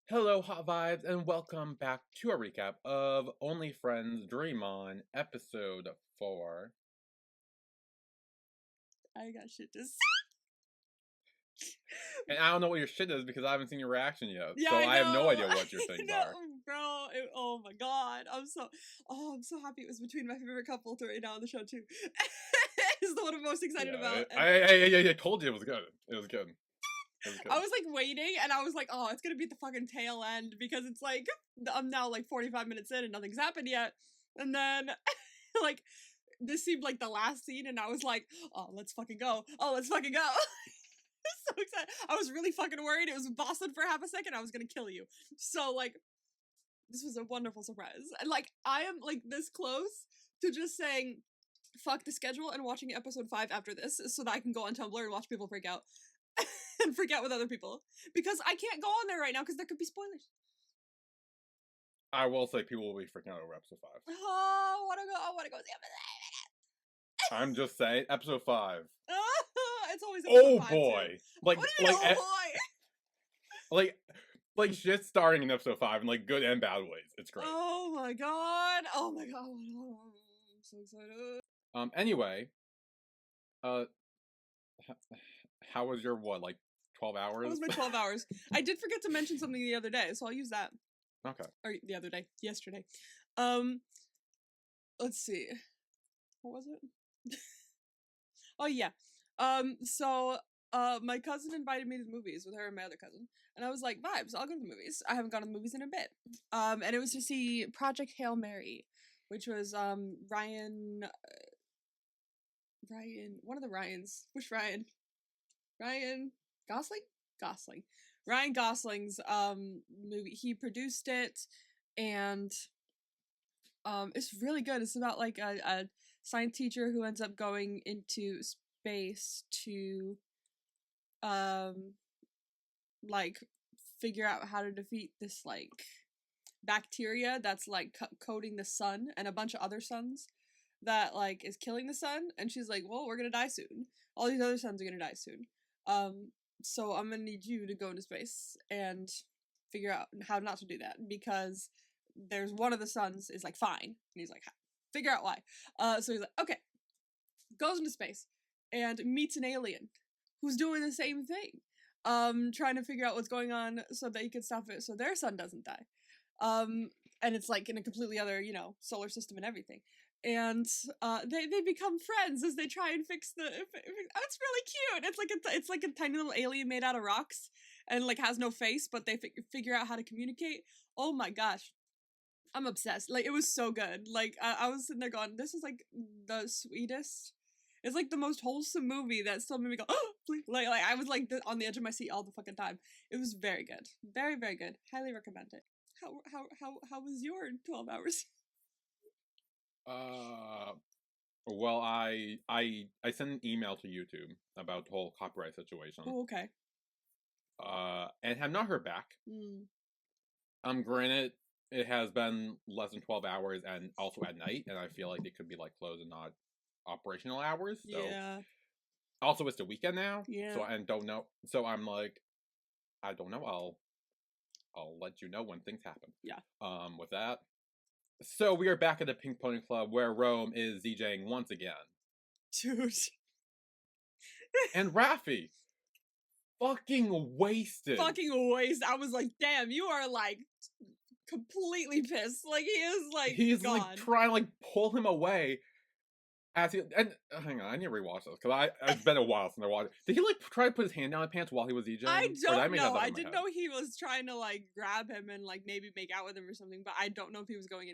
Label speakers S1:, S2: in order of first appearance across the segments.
S1: Hello, Hot Vibes, and welcome back to a recap of Only Friends Dream On, episode 4.
S2: I got shit to say.
S1: And I don't know what your shit is because I haven't seen your reaction yet,
S2: Yeah,
S1: so I have no
S2: know.
S1: idea what your things are.
S2: Bro. Oh my god, I'm so happy it was between my favorite couple to right now on the show too. It's the one I'm most excited about.
S1: I told you it was good. It was good.
S2: I was like waiting, and I was like, oh, it's gonna be at the fucking tail end because it's like I'm now like 45 minutes in and nothing's happened yet, and then like this seemed like the last scene, and I was like, oh, let's fucking go. Oh, let's fucking go. So excited. I was really fucking worried. It was Boston for half a second. I was gonna kill you. So like, this was a wonderful surprise. And like, I am like this close to just saying, fuck the schedule and watching episode 5 after this, so that I can go on Tumblr and watch people freak out and freak out with other people because I can't go on there right now because there could be spoilers.
S1: I will say people will be freaking out over episode 5.
S2: Oh, I wanna go see episode 5.
S1: I'm just saying, episode 5.
S2: It's always episode
S1: Oh
S2: 5
S1: boy!
S2: too.
S1: Like,
S2: what do you mean, oh boy?
S1: like shit starting in episode 5 in like good and bad ways. It's great.
S2: Oh my god! Oh my god! I'm so excited.
S1: Anyway, how was your like 12 hours?
S2: That was my 12 hours. I did forget to mention something the other day, so I'll use that.
S1: Okay.
S2: Or yesterday. Let's see. What was it? Oh yeah. My cousin invited me to the movies with her and my other cousin. And I was like, vibes, I'll go to the movies. I haven't gone to the movies in a bit. And it was to see Project Hail Mary, which was Ryan, one of the Ryans. Which Ryan? Ryan Gosling? Gosling. Ryan Gosling's movie. He produced it, and it's really good. It's about like a science teacher who ends up going into space to like figure out how to defeat this like bacteria that's like coating the sun and a bunch of other suns that like is killing the sun, and she's like, well, we're gonna die soon. All these other suns are gonna die soon. So I'm gonna need you to go into space and figure out how not to do that, because there's one of the suns is like fine, and he's like, figure out why. So he's like, okay, goes into space and meets an alien who's doing the same thing, trying to figure out what's going on so that he can stop it so their sun doesn't die. And it's like in a completely other, solar system and everything. And they become friends as they try and fix it's really cute. It's like a tiny little alien made out of rocks and like has no face, but they figure out how to communicate. Oh my gosh, I'm obsessed. Like, it was so good. Like, I was sitting there going, this is like the sweetest. It's like the most wholesome movie that still made me go, oh, please. Like I was like on the edge of my seat all the fucking time. It was very good, very very good. Highly recommend it. How was your 12 hours?
S1: Well, I sent an email to YouTube about the whole copyright situation.
S2: Oh, okay.
S1: And have not heard back. Granted, it has been less than 12 hours and also at night, and I feel like it could be like closed and not operational hours. So
S2: Yeah.
S1: Also, it's the weekend now.
S2: Yeah.
S1: So I don't know. So I'm like, I don't know. I'll let you know when things happen.
S2: Yeah.
S1: With that. So we are back at the Pink Pony Club where Rome is DJing once again.
S2: Dude.
S1: And Raffi, fucking wasted.
S2: Fucking wasted. I was like, damn, you are like completely pissed. Like,
S1: he's
S2: gone.
S1: like trying to like pull him away. And hang on, I need to rewatch this because it's been a while since I watched it. Did he like try to put his hand down his pants while he was DJing?
S2: I don't know. I didn't know he was trying to like grab him and like maybe make out with him or something, but I don't know if he was going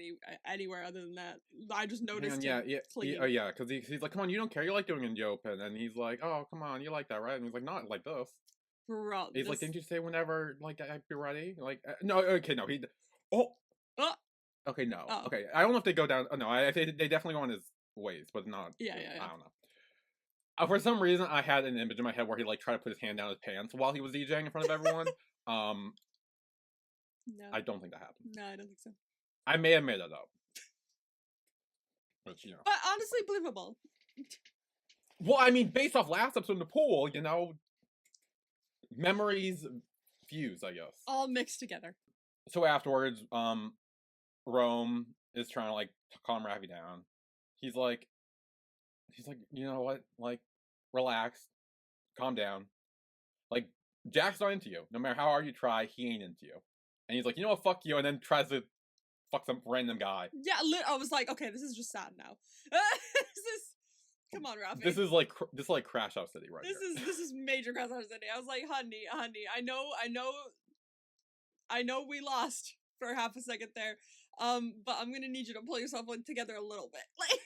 S2: anywhere other than that. I just noticed.
S1: Yeah, because he's like, come on, you don't care, you like doing it in the open, and he's like, oh, come on, you like that, right? And he's like, not like this.
S2: Bro,
S1: he's like, didn't you say whenever like I'd be ready? Like, no, okay, no, okay, no, okay, I don't know if they go down. Oh, no, I they definitely go on his ways, but not.
S2: Yeah.
S1: I don't know. For some reason, I had an image in my head where he like tried to put his hand down his pants while he was DJing in front of everyone.
S2: No,
S1: I don't think that happened.
S2: No, I don't think so.
S1: I may have made that up, but
S2: But honestly, believable.
S1: Well, I mean, based off last episode in the pool, memories fuse, I guess.
S2: All mixed together.
S1: So afterwards, Rome is trying to like calm Raffi down. He's like, you know what? Like, relax, calm down. Like, Jack's not into you. No matter how hard you try, he ain't into you. And he's like, you know what? Fuck you. And then tries to fuck some random guy.
S2: Yeah, I was like, okay, this is just sad now. This is, come on, Raffi.
S1: This is like Crash Out City right here.
S2: This is major Crash Out City. I was like, honey, I know we lost for half a second there. But I'm gonna need you to pull yourself together a little bit. Like,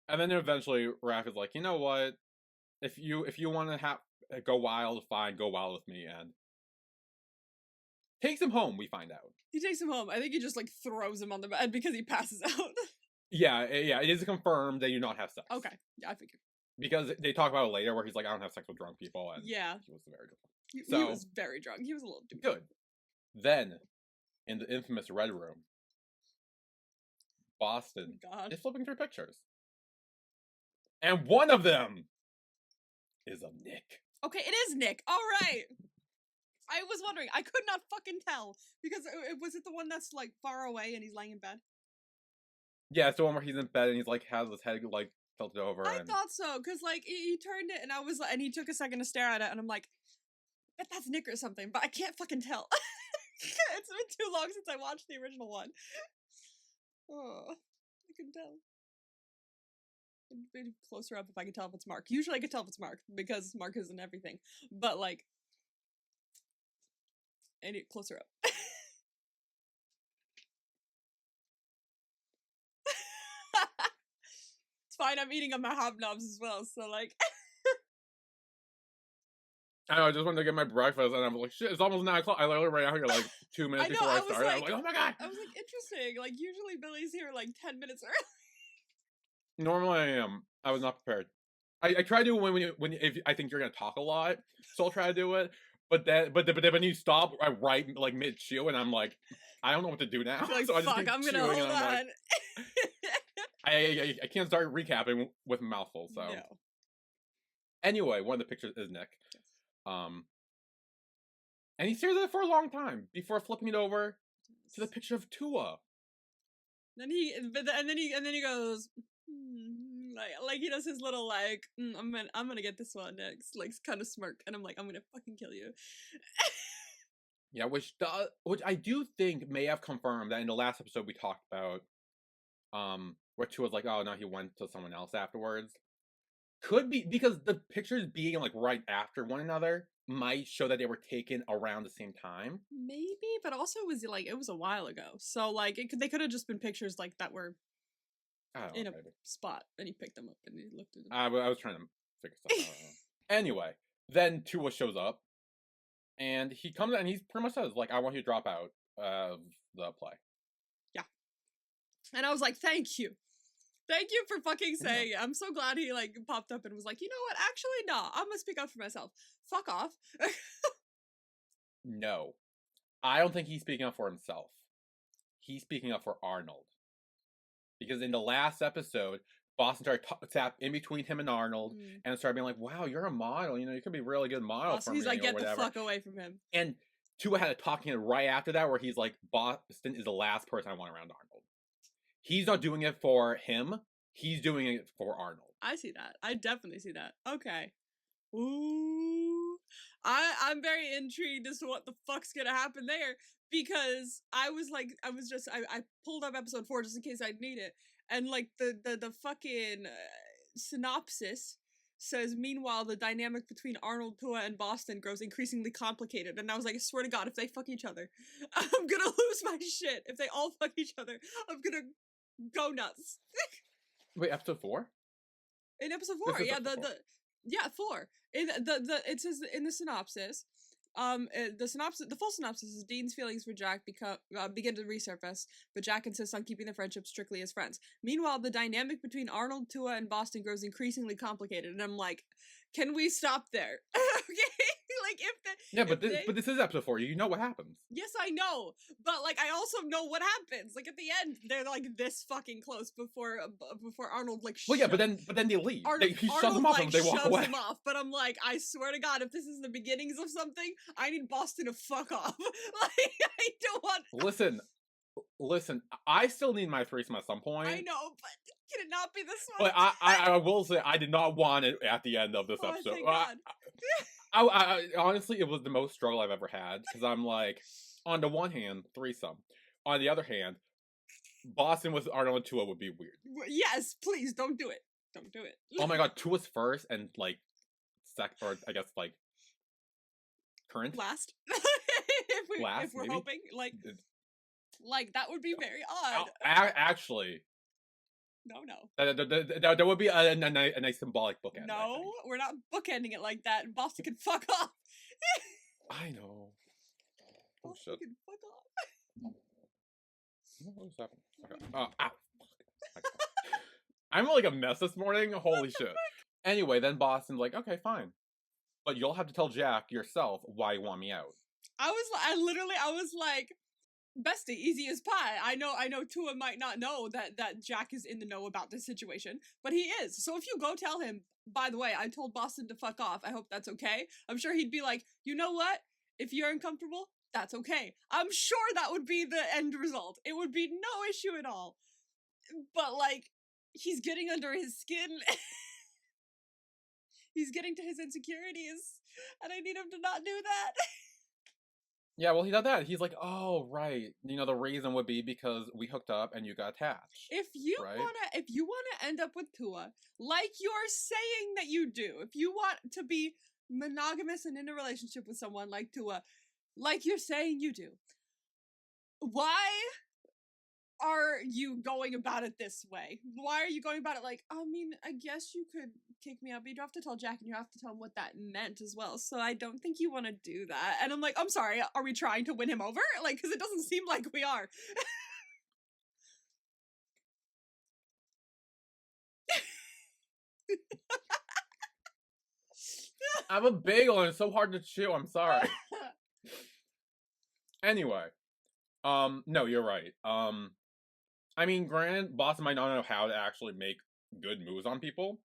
S1: and then eventually Raffi's like, you know what? If you want to go wild, fine, go wild with me, and takes him home. We find out
S2: he takes him home. I think he just like throws him on the bed because he passes out.
S1: Yeah, it is confirmed they do not have sex.
S2: Okay, yeah, I figured.
S1: Because they talk about it later, where he's like, I don't have sex with drunk people, and
S2: yeah,
S1: he was very drunk.
S2: He was very drunk. He was a little
S1: good. Then, in the infamous Red Room, Boston is flipping through pictures. And one of them is of Nick.
S2: Okay, it is Nick. All right. I was wondering. I could not fucking tell. Because was it the one that's, like, far away and he's laying in bed?
S1: Yeah, it's the one where he's in bed and he's, like, has his head, like, tilted over.
S2: I thought so. Because, like, he turned it and I was, and he took a second to stare at it and I'm like, bet that's Nick or something. But I can't fucking tell. It's been too long since I watched the original one. Oh, I can tell. It'd be closer up if I could tell if it's Mark. Usually I could tell if it's Mark, because Mark isn't everything. But, like, any closer up. It's fine, I'm eating on my hobnobs as well, so, like...
S1: I know, I just wanted to get my breakfast, and I'm like, shit, it's almost 9 o'clock. I literally ran out here, like, 2 minutes before I started. I was like, oh my god!
S2: I was like, interesting. Like, usually Billy's here, like, 10 minutes early.
S1: Normally I am. I was not prepared. I try to do it when if I think you're gonna talk a lot, so I'll try to do it. But then when you stop right like mid chew, and I'm like, I don't know what to do now.
S2: Like,
S1: so I just
S2: fuck, I'm gonna hold on.
S1: Like, I can't start recapping with a mouthful. So no. Anyway, one of the pictures is Nick. Yes. And he stares at it for a long time before flipping it over to the picture of Tua.
S2: Then he goes. Like he does his little like I'm gonna get this one next, like kind of smirk, and I'm like, I'm gonna fucking kill you.
S1: Yeah, which I do think may have confirmed that in the last episode we talked about, where Tua was like, oh no, he went to someone else afterwards. Could be because the pictures being like right after one another might show that they were taken around the same time.
S2: Maybe, but also it was a while ago, so like they could have just been pictures like that were. In a spot, and he picked them up and he looked at them.
S1: I was trying to figure stuff out. Anyway, then Tua shows up, and he comes and he pretty much says, like, I want you to drop out of the play.
S2: Yeah. And I was like, thank you. Thank you for fucking saying it. I'm so glad he, like, popped up and was like, you know what? Actually, no. I'm gonna speak up for myself. Fuck off.
S1: No. I don't think he's speaking up for himself. He's speaking up for Arnold. Because in the last episode, Boston started tap in between him and Arnold, and started being like, wow, you're a model. You know, you could be a really good model for me.
S2: He's like, get the fuck away from him.
S1: And Tua had a talking right after that where he's like, Boston is the last person I want around Arnold. He's not doing it for him. He's doing it for Arnold.
S2: I see that. I definitely see that. Okay. Ooh. I'm very intrigued as to what the fuck's gonna happen there. Because I pulled up episode 4 just in case I'd need it. And, like, the fucking synopsis says, meanwhile, the dynamic between Arnold, Tua, and Boston grows increasingly complicated. And I was like, I swear to God, if they fuck each other, I'm gonna lose my shit. If they all fuck each other, I'm gonna go nuts.
S1: Wait, episode 4?
S2: In episode 4, yeah, yeah, 4. It says in the synopsis, the full synopsis is Dean's feelings for Jack begin to resurface, but Jack insists on keeping the friendship strictly as friends. Meanwhile, the dynamic between Arnold, Tua, and Boston grows increasingly complicated, and I'm like, can we stop there? Okay? Like
S1: Yeah,
S2: if they
S1: but this is episode 4. You know what happens.
S2: yes, I know, but like I also know what happens. Like at the end, they're like this fucking close before Arnold like
S1: Well, yeah, but then they leave. He shoves them off
S2: like
S1: and they walk
S2: shoves
S1: away.
S2: them off. But I'm like, I swear to God, if this is the beginnings of something, I need Boston to fuck off. Like I don't want.
S1: Listen. I still need my threesome at some point.
S2: I know, but can it not be this one?
S1: But I will say I did not want it at the end of this episode.
S2: Thank God.
S1: I honestly, it was the most struggle I've ever had because I'm like, on the one hand, threesome. On the other hand, Boston with Arnold and Tua would be weird.
S2: Yes, please don't do it. Don't do it.
S1: Oh my God, Tua's first and like or I guess like current
S2: Last.
S1: last,
S2: if we're
S1: maybe?
S2: hoping like that would be very odd.
S1: Actually,
S2: No.
S1: there would be a nice symbolic bookend.
S2: No, we're not bookending it like that. Boston can fuck off.
S1: I know. Oh
S2: Boston
S1: shit.
S2: can fuck off.
S1: What was happening? Okay. Ow. I'm like a mess this morning. Holy shit. Anyway, then Boston's like, okay, fine. But you'll have to tell Jack yourself why you want me out.
S2: I was like, bestie, easy as pie. I know Tua might not know that Jack is in the know about this situation, but he is. So if you go tell him, by the way, I told Boston to fuck off, I hope that's okay. I'm sure he'd be like, you know what? If you're uncomfortable, that's okay. I'm sure that would be the end result. It would be no issue at all. But like, he's getting under his skin. He's getting to his insecurities, and I need him to not do that.
S1: Yeah, well, he did that. He's like, oh, right. You know, the reason would be because we hooked up and you got attached.
S2: If you wanna end up with Tua, like you're saying that you do, if you want to be monogamous and in a relationship with someone like Tua, like you're saying you do, why are you going about it this way? Why are you going about it like, I mean, I guess you could kick me out, but you don't have to tell Jack and you have to tell him what that meant as well. So I don't think you want to do that. And I'm like, I'm sorry, are we trying to win him over? Like, because it doesn't seem like we are.
S1: I'm a bagel and it's so hard to chew. I'm sorry. Anyway, no, you're right. I mean, granted, Boston might not know how to actually make good moves on people.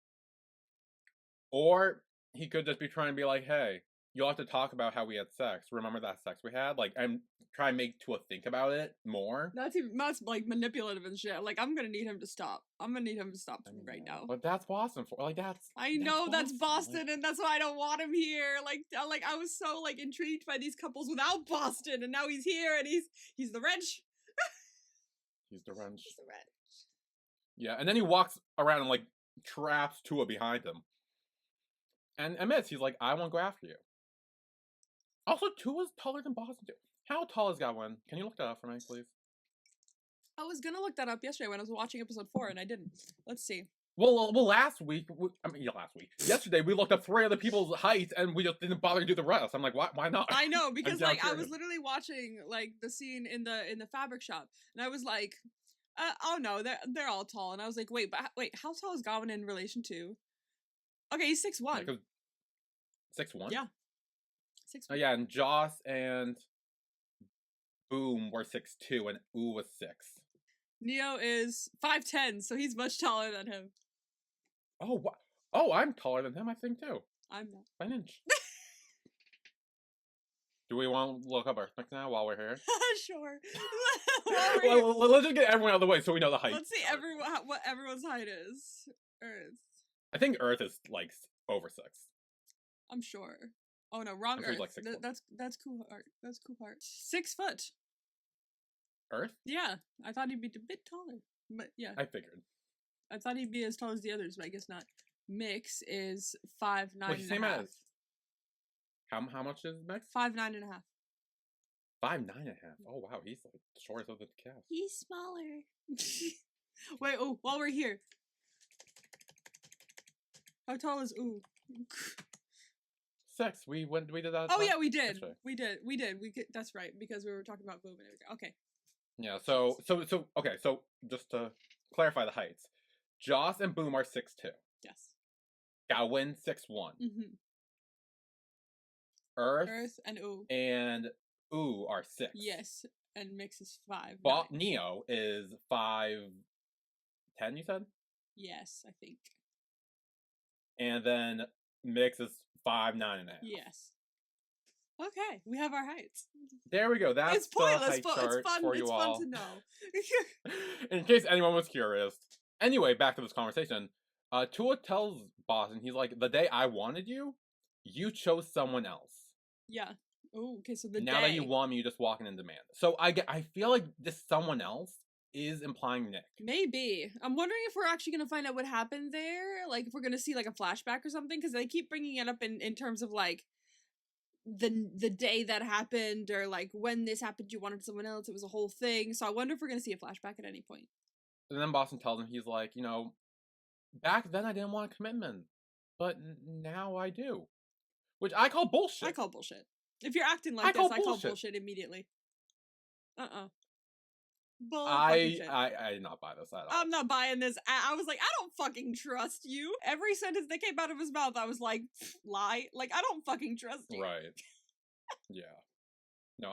S1: Or he could just be trying to be like, hey, you'll have to talk about how we had sex. Remember that sex we had? Like, I'm trying to make Tua think about it more.
S2: That's like manipulative and shit. Like, I'm gonna need him to stop. I'm gonna need him to stop right now.
S1: But that's Boston for like that's.
S2: I know that's Boston,
S1: like,
S2: and that's why I don't want him here. Like I was so like intrigued by these couples without Boston, and now he's here, and he's the wrench.
S1: He's the wrench.
S2: He's the wrench.
S1: Yeah, and then he walks around and like traps Tua behind him, and admits he's like, I won't go after you. Also, Tua's taller than Boston too. How tall is Godwin? Can you look that up for me, please?
S2: I was gonna look that up yesterday when I was watching episode 4, and I didn't. Let's see.
S1: Well, last week, yesterday, we looked up 3 other people's heights, and we just didn't bother to do the rest. I'm like, why not?
S2: I know, because like I was literally watching like the scene in the fabric shop, and I was like, oh no, they're all tall, and I was like, wait, how tall is Godwin in relation to? Okay, he's 6'1".
S1: 6'1"?
S2: Yeah. 6'1".
S1: Oh yeah, and Joss and Boom were 6'2", and Ooh was 6.
S2: Neo is 5'10", so he's much taller than him.
S1: Oh, oh, I'm taller than him, I think, too.
S2: I'm not.
S1: By an inch. Do we want to look up our specs now while we're here?
S2: Sure.
S1: Well, let's just get everyone out of the way so we know the height.
S2: Let's see what everyone's height is. Earth.
S1: I think Earth is, like, over 6.
S2: I'm sure. Oh, no, wrong Earth. Like that's cool art. That's cool part. 6 foot.
S1: Earth?
S2: Yeah. I thought he'd be a bit taller. But, yeah.
S1: I figured.
S2: I thought he'd be as tall as the others, but I guess not. Mix is 5'9"
S1: Wait,
S2: and
S1: same
S2: a half.
S1: as. How much is Mix?
S2: 5'9" and a half.
S1: 5'9" and a half. Oh wow, he's like the shortest of the cast.
S2: He's smaller. Wait, oh, while we're here. How tall is Ooh?
S1: 6. We did that.
S2: Oh yeah, we did. We did. That's right, because we were talking about Boom and everything. Okay.
S1: Yeah. So okay. So just to clarify the heights, Joss and Boom are 6'2".
S2: Yes.
S1: Gawain 6'1".
S2: Mm-hmm. Earth and ooh.
S1: and ooh are 6.
S2: Yes, and mix is 5.
S1: Neo is 5'10", you said?
S2: Yes, I think.
S1: And then mix is 5'9.5".
S2: Yes. Okay, we have our heights.
S1: There we go. That's
S2: It's pointless,
S1: the height
S2: but
S1: chart
S2: it's fun.
S1: for you
S2: It's
S1: all.
S2: fun to know.
S1: In case anyone was curious. Anyway, back to this conversation. Tua tells Boston, he's like, the day I wanted you, you chose someone else.
S2: Yeah. Oh, okay, so the
S1: now that you want me, you just walking in demand. So I feel like this someone else is implying Nick.
S2: Maybe. I'm wondering if we're actually going to find out what happened there. Like, if we're going to see, like, a flashback or something. Because they keep bringing it up in terms of, like, the day that happened. Or, like, when this happened, you wanted someone else. It was a whole thing. So I wonder if we're going to see a flashback at any point.
S1: And then Boston tells him, he's like, back then I didn't want a commitment. But now I do. Which I call bullshit.
S2: I call bullshit. If you're acting like this, I call bullshit immedially.
S1: I did not buy this at all.
S2: I'm not buying this. I was like, I don't fucking trust you. Every sentence that came out of his mouth, I was like, lie. Like, I don't fucking trust you.
S1: Right. Yeah. No,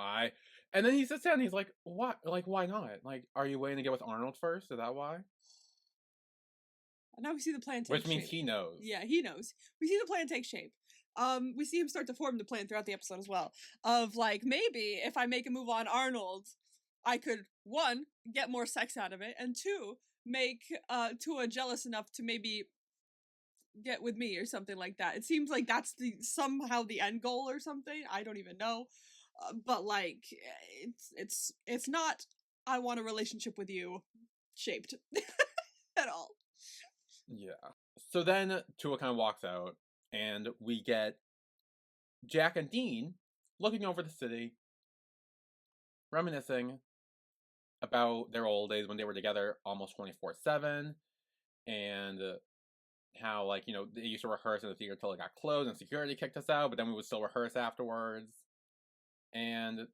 S1: and then he sits down and he's like, what? Like, why not? Like, are you waiting to get with Arnold first? Is that why?
S2: Now we see the plan take
S1: Which means
S2: shape.
S1: he knows.
S2: Yeah, he knows. We see the plan take shape. We see him start to form the plan throughout the episode as well. Of like, maybe if I make a move on Arnold, I could, 1, get more sex out of it, and 2, make Tua jealous enough to maybe get with me or something like that. It seems like that's somehow the end goal or something. I don't even know. But like, it's not I want a relationship with you shaped at all.
S1: Yeah. So then Tua kind of walks out, and we get Jack and Dean looking over the city, reminiscing about their old days when they were together almost 24/7, and how, like, they used to rehearse in the theater until it got closed and security kicked us out, but then we would still rehearse afterwards. And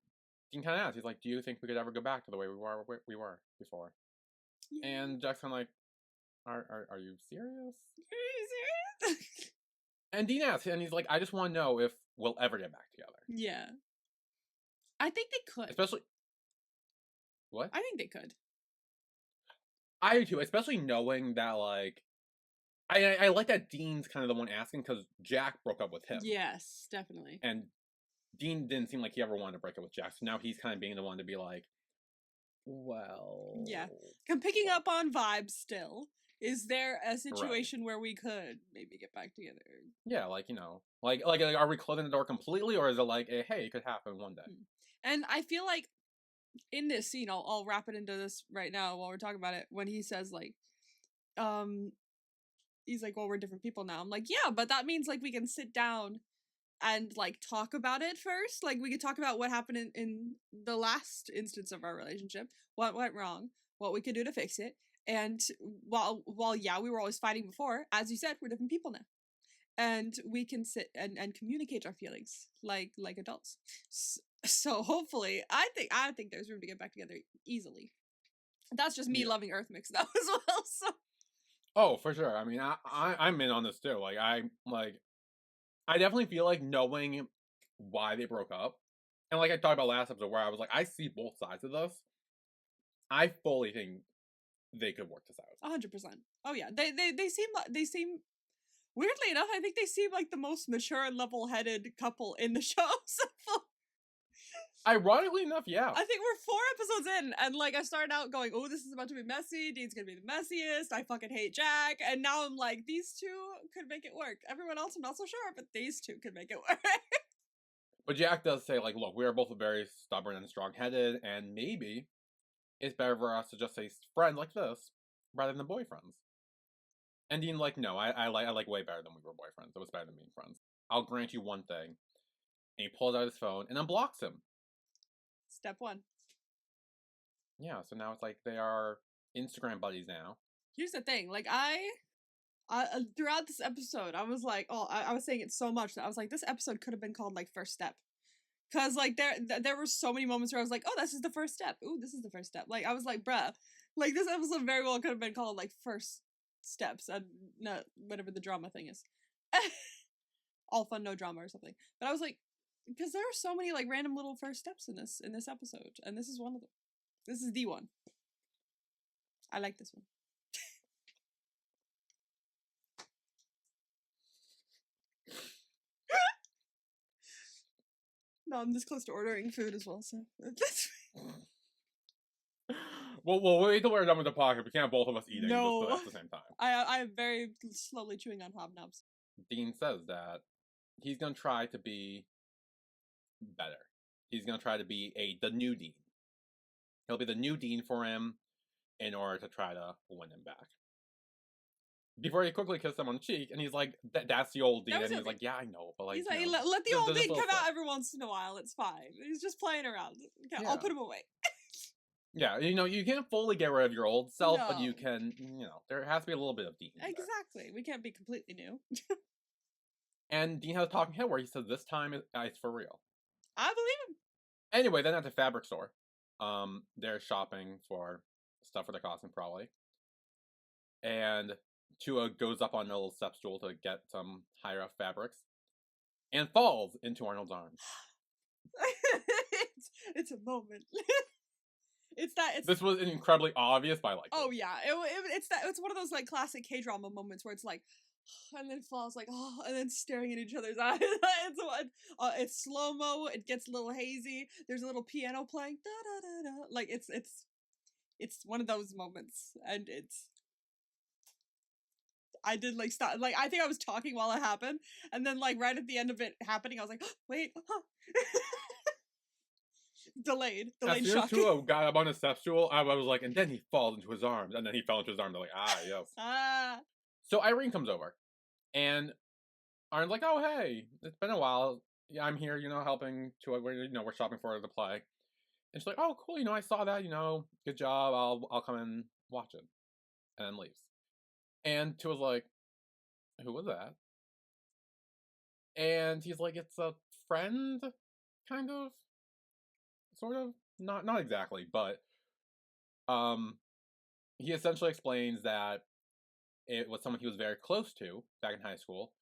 S1: Dean kind of asked, he's like, do you think we could ever go back to the way we were before? Yeah. And Jack's kind of like, are you serious?
S2: Are you serious?
S1: And Dean asks, and he's like, I just want to know if we'll ever get back together.
S2: Yeah. I think they could.
S1: Especially... What?
S2: I think they could.
S1: I do too, especially knowing that, like... I like that Dean's kind of the one asking, because Jack broke up with him.
S2: Yes, definitely.
S1: And Dean didn't seem like he ever wanted to break up with Jack, so now he's kind of being the one to be like, well...
S2: Yeah. I'm picking up on vibes still. Is there a situation where we could maybe get back together?
S1: Yeah, like, like, are we closing the door completely, or is it like, hey, it could happen one day?
S2: And I feel like in this scene, I'll wrap it into this right now while we're talking about it, when he says, like, he's like, well, we're different people now. I'm like, yeah, but that means, like, we can sit down and, like, talk about it first. Like, we could talk about what happened in the last instance of our relationship, what went wrong, what we could do to fix it. And while yeah, we were always fighting before, as you said, we're different people now. And we can sit and communicate our feelings like adults. So hopefully, I think there's room to get back together easily. That's just me loving Earth Mix though as well. So.
S1: Oh, for sure. I mean, I'm in on this too. Like, I definitely feel like knowing why they broke up, and like I talked about last episode, where I was like, I see both sides of this. I fully think they could work this out.
S2: 100%. Oh yeah, they seem weirdly enough, I think they seem like the most mature and level-headed couple in the show. So
S1: ironically enough, yeah.
S2: I think we're 4 episodes in, and like I started out going, oh, this is about to be messy. Dean's gonna be the messiest. I fucking hate Jack, and now I'm like, these 2 could make it work. Everyone else, I'm not so sure, but these 2 could make it work.
S1: But Jack does say, like, look, we are both very stubborn and strong-headed, and maybe it's better for us to just say friends like this rather than boyfriends. And Dean, like, no, I like way better than we were boyfriends. It was better than being friends. I'll grant you one thing. And he pulls out his phone and unblocks him.
S2: Step 1.
S1: Yeah, so now it's like they are Instagram buddies now.
S2: Here's the thing, like I throughout this episode, I was like, I was saying it so much that I was like, this episode could have been called like First Step. Cause like there were so many moments where I was like, oh, this is the first step. Ooh, this is the first step. Like I was like, bruh, like this episode very well could have been called like First Steps and no, whatever the drama thing is. All fun, no drama or something. But I was like, because there are so many like random little first steps in this episode, and this is one of them. This is the one. I like this one. No, I'm this close to ordering food as well, so that's
S1: Well, we'll wait till we're done with the podcast. We can't both of us eating
S2: no.
S1: at the same time.
S2: I'm very slowly chewing on hobnobs.
S1: Dean says that he's gonna try to be better. He's gonna try to be the new Dean. He'll be the new Dean for him in order to try to win him back. Before he quickly kissed him on the cheek, and he's like, "That's the old Dean." And he's like, "Yeah, I know, but like,
S2: he's like, let the old Dean come out every once in a while. It's fine. He's just playing around. Okay, I'll put him away."
S1: Yeah, you can't fully get rid of your old self, but you can, there has to be a little bit of Dean.
S2: Exactly. We can't be completely new.
S1: And Dean has a talking head where he says, "This time it's for real."
S2: I believe him.
S1: Anyway, then at the fabric store, they're shopping for stuff for the costume, probably. And Tua goes up on a little step stool to get some higher up fabrics and falls into Arnold's arms.
S2: It's a moment.
S1: This was incredibly obvious, but I like it.
S2: Oh yeah, it's one of those like classic K-drama moments where it's like, and then falls like, oh, and then staring at each other's eyes. It's slow mo. It gets a little hazy. There's a little piano playing. Da da da da. Like it's one of those moments, and I did like stop. Like I think I was talking while it happened, and then like right at the end of it happening, I was like, oh, wait. Delayed
S1: as soon as Tua got up on a step stool, I was like, and then he falls into his arms, and then he fell into his arms. I'm like, yes. So Irene comes over, and Irene's like, oh hey, it's been a while. Yeah, I'm here, helping Tua. We're shopping for the play, and she's like, oh cool, I saw that, good job. I'll come and watch it, and then leaves. And Tua's like, who was that? And he's like, it's a friend, kind of. Sort of, not exactly, but he essentially explains that it was someone he was very close to back in high school,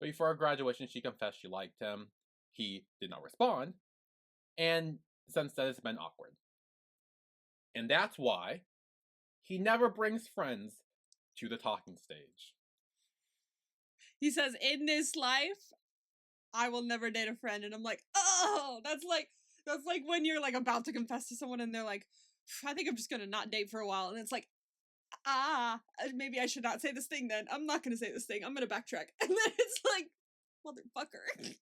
S1: but before our graduation she confessed she liked him. He did not respond, and since then it's been awkward. And that's why he never brings friends to the talking stage.
S2: He says, in this life, I will never date a friend, and I'm like, oh, that's like when you're like about to confess to someone and they're like, I think I'm just gonna not date for a while, and it's like, maybe I should not say this thing then. I'm not gonna say this thing. I'm gonna backtrack. And then it's like, motherfucker.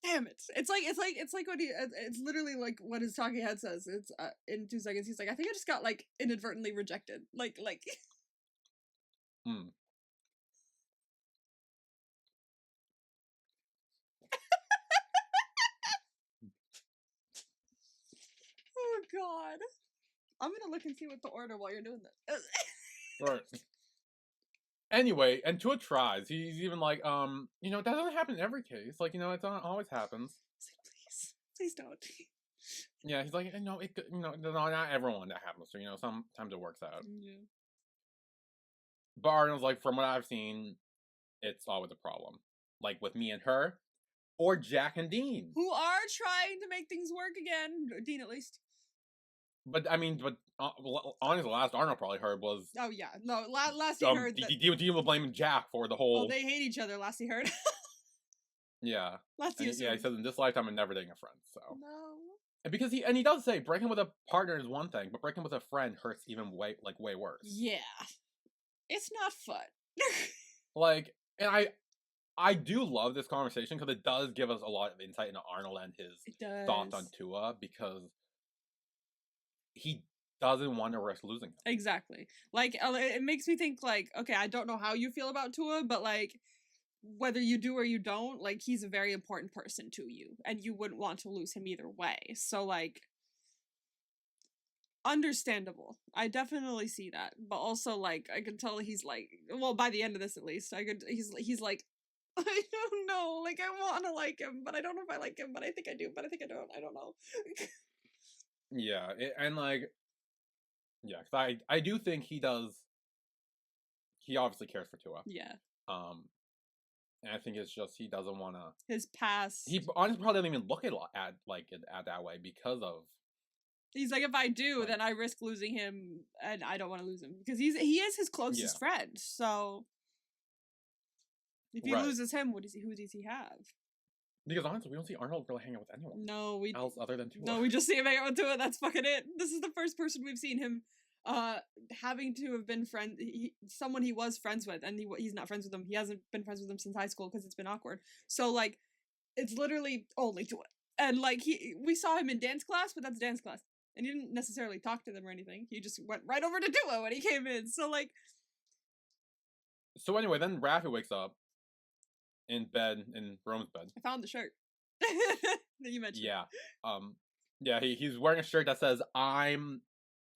S2: Damn it. It's like when it's literally like what his talking head says. It's in 2 seconds he's like, I think I just got like inadvertently rejected. Like Oh god. I'm gonna look and see what to order while you're doing that.
S1: Right. Anyway, and Tua tries. He's even like, that doesn't happen in every case. Like, it not always happens.
S2: Please don't.
S1: Yeah, he's like, not everyone that happens. So, sometimes it works out.
S2: Yeah.
S1: But Arnold's like, from what I've seen, it's always a problem. Like with me and her, or Jack and Dean,
S2: who are trying to make things work again. Dean, at least.
S1: But honestly, the last Arnold probably heard was.
S2: Oh yeah, no. Last he heard that
S1: Dean will blame Jack for the whole.
S2: Oh, they hate each other. Last he heard.
S1: Yeah.
S2: Last he
S1: he says in this lifetime I'm never dating a friend. So.
S2: No.
S1: And because he does say breaking with a partner is one thing, but breaking with a friend hurts even way worse.
S2: Yeah. It's not fun.
S1: Like, and I do love this conversation because it does give us a lot of insight into Arnold and his thoughts on Tua, because he doesn't want to risk losing him.
S2: Exactly. Like, it makes me think, like, okay, I don't know how you feel about Tua, but, like, whether you do or you don't, like, he's a very important person to you, and you wouldn't want to lose him either way. So, like, understandable. I definitely see that. But also, like, I can tell he's, like, well, by the end of this, at least, he's like, I don't know, like, I want to like him, but I don't know if I like him, but I think I do, but I think I don't. I don't know.
S1: Yeah, and like, yeah, because I do think he does. He obviously cares for Tua.
S2: Yeah.
S1: And I think it's just he doesn't want to.
S2: His past.
S1: He honestly probably doesn't even look at it at that way because of.
S2: He's like, if I do,
S1: like,
S2: then I risk losing him, and I don't want to lose him because he is his closest friend. So if he loses him, who does he have?
S1: Because honestly, we don't see Arnold really hang out with anyone.
S2: No,
S1: else other than Tua.
S2: No, we just see him hang out with Tua. That's fucking it. This is the first person we've seen him having to have been someone he was friends with, and he's not friends with him. He hasn't been friends with him since high school because it's been awkward. So like, it's literally only Tua. And like we saw him in dance class, but that's dance class. And he didn't necessarily talk to them or anything. He just went right over to Tua when he came in. So like.
S1: So anyway, then Raffi wakes up in bed, in Rome's bed.
S2: I found the shirt that you mentioned.
S1: Yeah. Yeah, he's wearing a shirt that says "I'm,"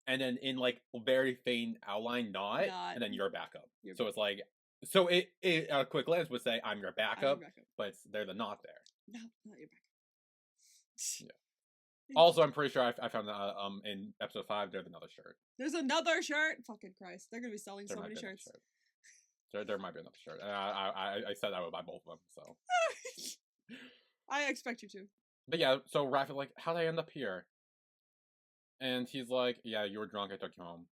S1: and then in like very faint outline, not. And then you're backup. So it's like, so it a quick glance would say "I'm your backup," but they're the not there.
S2: No, not your backup.
S1: Yeah. Also, I'm pretty sure I found in episode 5 there's another shirt.
S2: There's another shirt. Fucking Christ, they're gonna be selling so many shirts.
S1: There might be another shirt. I said I would buy both of them. So
S2: I expect you to.
S1: But yeah, so Raffi's like, how'd I end up here? And he's like, yeah, you were drunk. I took you home.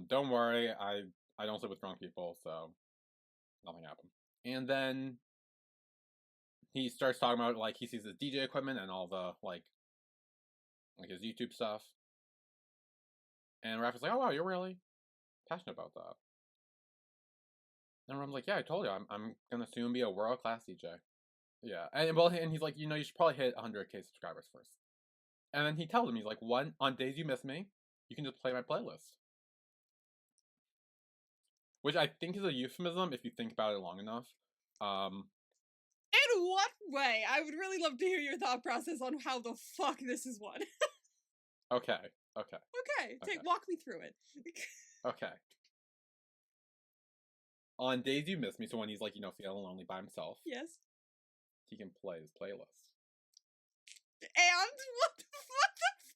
S1: Don't worry. I don't sleep with drunk people, so nothing happened. And then he starts talking about like he sees his DJ equipment and all the like his YouTube stuff. And Raffi's like, oh wow, you're really passionate about that. And Rom's like, yeah, I told you, I'm gonna soon be a world-class DJ. Yeah, and he's like, you should probably hit 100K subscribers first. And then he tells him, he's like, on days you miss me, you can just play my playlist. Which I think is a euphemism if you think about it long enough.
S2: In what way? I would really love to hear your thought process on how the fuck this is one.
S1: Okay.
S2: Walk me through it.
S1: Okay. On days you miss me, so when he's like, feeling lonely by himself.
S2: Yes.
S1: He can play his playlist.
S2: And what the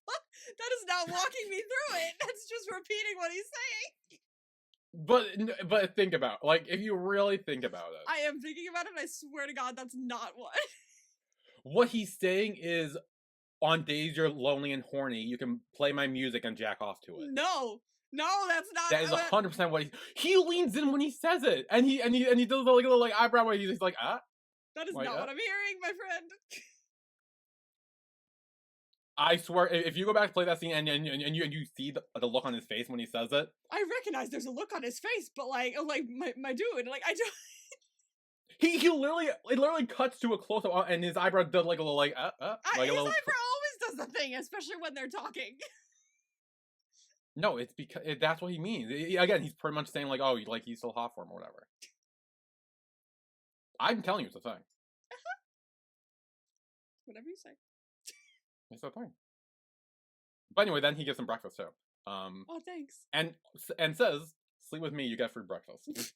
S2: fuck? That is not walking me through it. That's just repeating what he's saying.
S1: But think about it. Like, if you really think about it.
S2: I am thinking about it, and I swear to God, that's not what.
S1: What he's saying is, on days you're lonely and horny, you can play my music and jack off to it.
S2: No, that's not.
S1: That is 100% what he leans in when he says it, and he does the little like eyebrow where he's like, ah.
S2: That is not what I'm hearing, my friend.
S1: I swear, if you go back to play that scene and you see the look on his face when he says it,
S2: I recognize there's a look on his face, but like my dude, like I don't.
S1: He literally cuts to a close up, and his eyebrow does like a little like
S2: his eyebrow always does the thing, especially when they're talking.
S1: No, it's because that's what he means. Again, he's pretty much saying like, oh, like he's still hot for him or whatever. I'm telling you, it's a thing.
S2: Whatever you say.
S1: It's a thing. But anyway, then he gives him breakfast too.
S2: Oh, thanks.
S1: And says, "Sleep with me, you get free breakfast."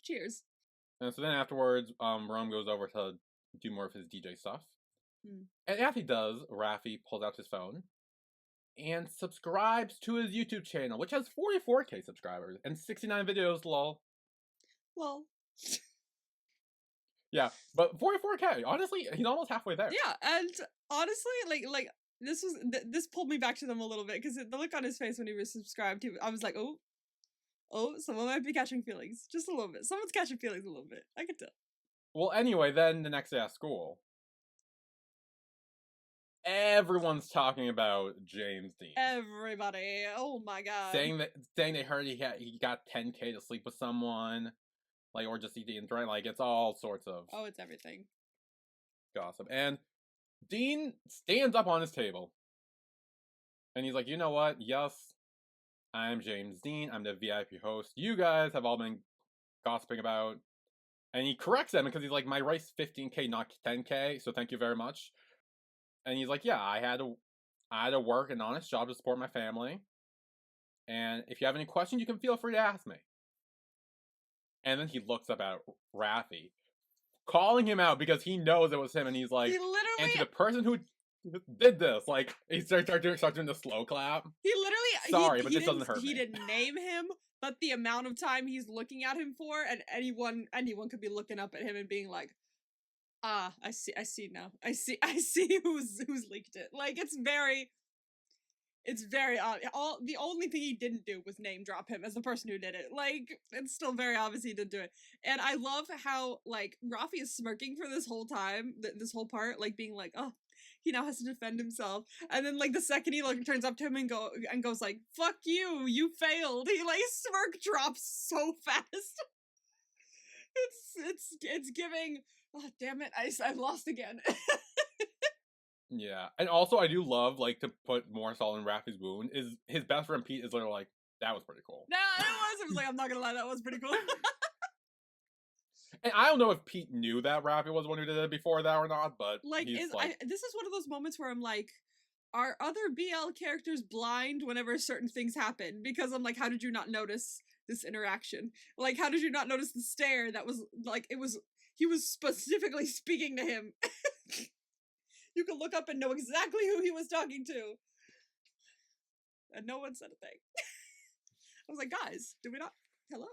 S2: Cheers.
S1: And so then afterwards, Rome goes over to do more of his DJ stuff. And after he does, Raffi pulls out his phone and subscribes to his YouTube channel, which has 44K subscribers and 69 videos. Lol. Yeah, but 44K. Honestly, he's almost halfway there.
S2: Yeah, and honestly, like this pulled me back to them a little bit because the look on his face when he was subscribed, I was like, oh, someone might be catching feelings, just a little bit. Someone's catching feelings a little bit. I could tell.
S1: Well, anyway, then the next day at school, everyone's talking about James Dean.
S2: Everybody, oh my god,
S1: saying they heard he got 10K to sleep with someone. Like, or just eat Dean's right? Like, it's all sorts of...
S2: Oh, it's everything.
S1: Gossip. And Dean stands up on his table. And he's like, you know what? Yes, I'm James Dean. I'm the VIP host you guys have all been gossiping about. And he corrects them because he's like, my rate's 15K, not 10K, so thank you very much. And he's like, yeah, I had to work an honest job to support my family. And if you have any questions, you can feel free to ask me. And then he looks up at Raffi, calling him out because he knows it was him, and he's like, and to the person who did this, like, he starts doing the slow clap.
S2: He literally,
S1: but this doesn't hurt me.
S2: He didn't name him, but the amount of time he's looking at him for, and anyone could be looking up at him and being like, ah, I see now. I see who's leaked it. Like, it's very odd. The only thing he didn't do was name drop him as the person who did it. Like, it's still very obvious he didn't do it. And I love how, like, Rafi is smirking for this whole time, this whole part, like, being like, oh, he now has to defend himself. And then, like, the second he, like, turns up to him and goes like, fuck you, you failed. He, like, smirk drops so fast. It's giving, oh, damn it, I lost again.
S1: Yeah, and also I do love, like, to put more salt in Raffi's wound, is his best friend Pete is literally like, that was pretty cool.
S2: Nah, it was like, I'm not gonna lie, that was pretty cool.
S1: And I don't know if Pete knew that Raffi was the one who did it before that or not, but
S2: like,
S1: he's
S2: this is one of those moments where I'm like, are other BL characters blind whenever certain things happen? Because I'm like, how did you not notice this interaction? Like, how did you not notice the stare that was, like, he was specifically speaking to him. You could look up and know exactly who he was talking to. And no one said a thing. I was like, guys, did we not? Hello?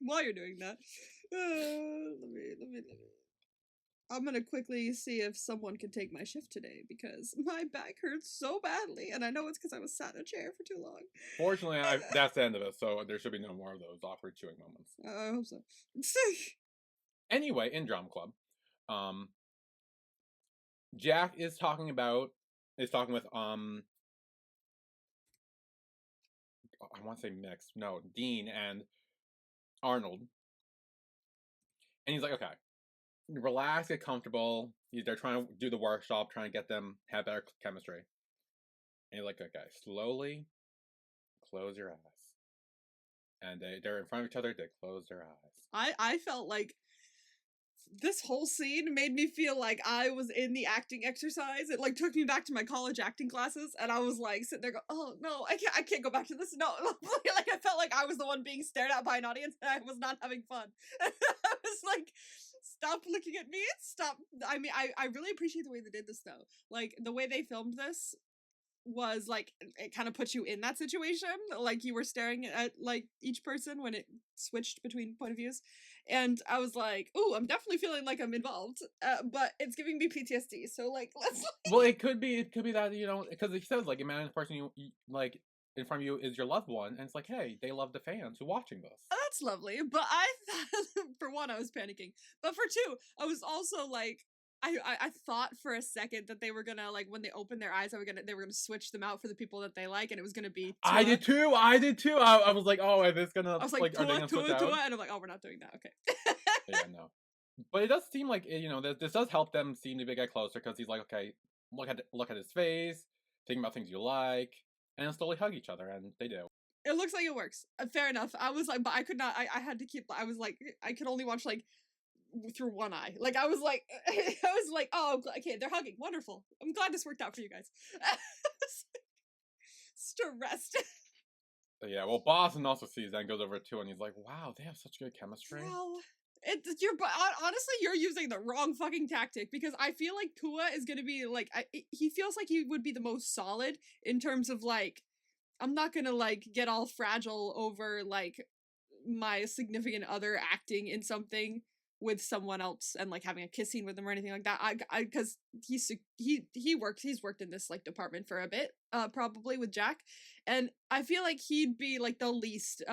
S2: While you're doing that, let me. I'm gonna quickly see if someone can take my shift today because my back hurts so badly, and I know it's because I was sat in a chair for too long.
S1: Fortunately, that's the end of it, so there should be no more of those awkward chewing moments.
S2: I hope so.
S1: Anyway, in Drama Club, Jack is talking with I want to say Mix, no, Dean and Arnold, and he's like, okay, relax, get comfortable. They're trying to do the workshop, trying to get them have better chemistry. And he's like, okay, slowly close your eyes. And they're in front of each other, they close their eyes.
S2: I felt like this whole scene made me feel like I was in the acting exercise. It like took me back to my college acting classes, and I was like sitting there going, oh no, I can't go back to this. No, like I felt like I was the one being stared at by an audience and I was not having fun. I was like, stop looking at me, stop. I mean, I really appreciate the way they did this though. Like the way they filmed this was like, it kind of puts you in that situation, like you were staring at like each person when it switched between point of views, and I was like, ooh, I'm definitely feeling like I'm involved, but it's giving me PTSD, so like, let's
S1: well, it could be that, you know, because it says like, imagine the person you like in front of you is your loved one, and it's like, hey, they love the fans who are watching this.
S2: That's lovely, but I thought, for one, I was panicking, but for two, I was also like, I thought for a second that they were gonna, like, when they opened their eyes, they were gonna switch them out for the people that they like, and it was gonna be Tua.
S1: I did too. I was like, oh, are they gonna?
S2: I was like,
S1: are they gonna switch out?
S2: and I'm like, oh, we're not doing that. Okay.
S1: Yeah, no. But it does seem like, you know, this does help them seem to get closer, because he's like, okay, look at his face, think about things you like, and then slowly hug each other, and they do.
S2: It looks like it works. Fair enough. I was like, but I could not. I had to keep. I was like, I could only watch like through one eye. Like I was like, oh, okay, they're hugging. Wonderful. I'm glad this worked out for you guys. Stressed.
S1: Yeah, well, Boston also sees that and goes over too, and he's like, wow, they have such good chemistry.
S2: Bro, honestly, you're using the wrong fucking tactic, because I feel like Kua is gonna be like, he feels like he would be the most solid in terms of like, I'm not gonna like get all fragile over like my significant other acting in something with someone else and like having a kiss scene with them or anything like that. Because he's worked in this like department for a bit, probably with Jack, and I feel like he'd be like the least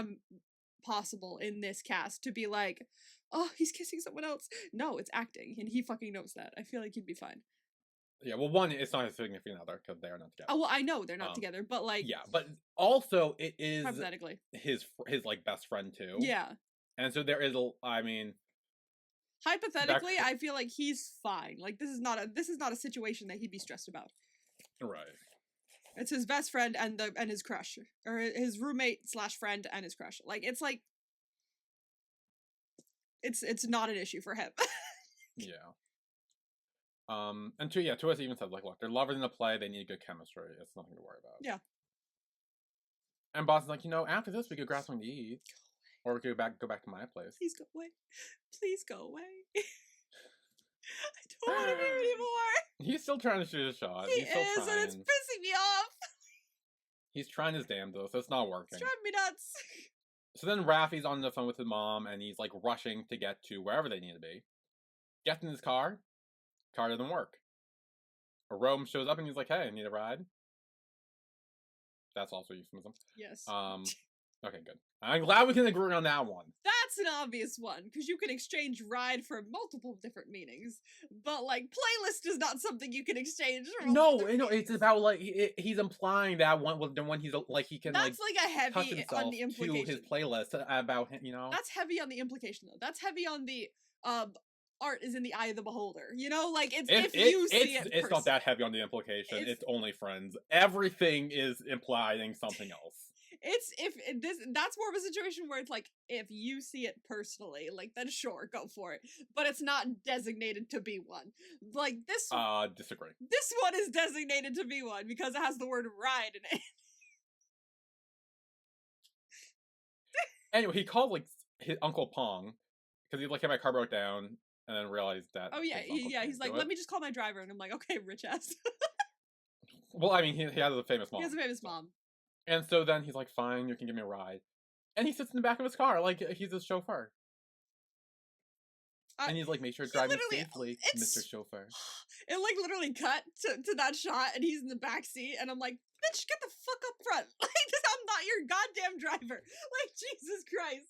S2: possible in this cast to be like, oh, he's kissing someone else. No, it's acting, and he fucking knows that. I feel like he'd be fine.
S1: Yeah, well, one, it's not his significant other because they are not together.
S2: Oh, well, I know they're not together, but like,
S1: yeah, but also it is
S2: hypothetically
S1: his like best friend too.
S2: Yeah,
S1: and so there is I mean,
S2: hypothetically, I feel like he's fine. Like this is not a situation that he'd be stressed about.
S1: Right.
S2: It's his best friend and his crush, or his roommate / friend and his crush. Like it's like, it's not an issue for him.
S1: Yeah. And Tua even says like, look, they're lovers in the play. They need good chemistry. It's nothing to worry about.
S2: Yeah.
S1: And Boston's like, you know, after this we could grab something to eat, or we could go back to my place.
S2: Please go away. Please go away. I don't want him here anymore.
S1: He's still trying to shoot a shot.
S2: He
S1: He's still
S2: is,
S1: trying.
S2: and it's pissing me off.
S1: He's trying his damnedest. It's not working.
S2: It's driving me nuts.
S1: So then Raffi's on the phone with his mom, and he's like rushing to get to wherever they need to be. Gets in his car. Car doesn't work. Rome shows up and he's like, "Hey, I need a ride." That's also euphemism.
S2: Yes.
S1: Okay, good. I'm glad we can agree on that one.
S2: That's an obvious one, because you can exchange ride for multiple different meanings. But, like, playlist is not something you can exchange for
S1: No, it's about, like, he's implying that when he's, like, he can,
S2: that's,
S1: like
S2: a
S1: touch
S2: heavy
S1: himself
S2: on the implication.
S1: to his playlist about him, you know?
S2: That's heavy on the implication, though. That's heavy on the, art is in the eye of the beholder. You know, like, it's if you see it.
S1: It's not that heavy on the implication. It's only friends. Everything is implying something else.
S2: That's more of a situation where it's like, if you see it personally, like, then sure, go for it. But it's not designated to be one. Like, this
S1: disagree.
S2: This one is designated to be one because it has the word ride in it.
S1: Anyway, he called, like, his Uncle Pong, because he, like, hey, my car broke down, and then realized that.
S2: Oh, yeah, he's like, let me just call my driver, and I'm like, okay, rich ass.
S1: Well, I mean, he has a famous mom.
S2: He has a famous mom.
S1: And so then he's like, fine, you can give me a ride. And he sits in the back of his car like he's his chauffeur. And he's like, make sure to drive me safely, Mr. Chauffeur.
S2: It, like, literally cut to that shot, and he's in the back seat, and I'm like, bitch, get the fuck up front. Like, I'm not your goddamn driver. Like, Jesus Christ.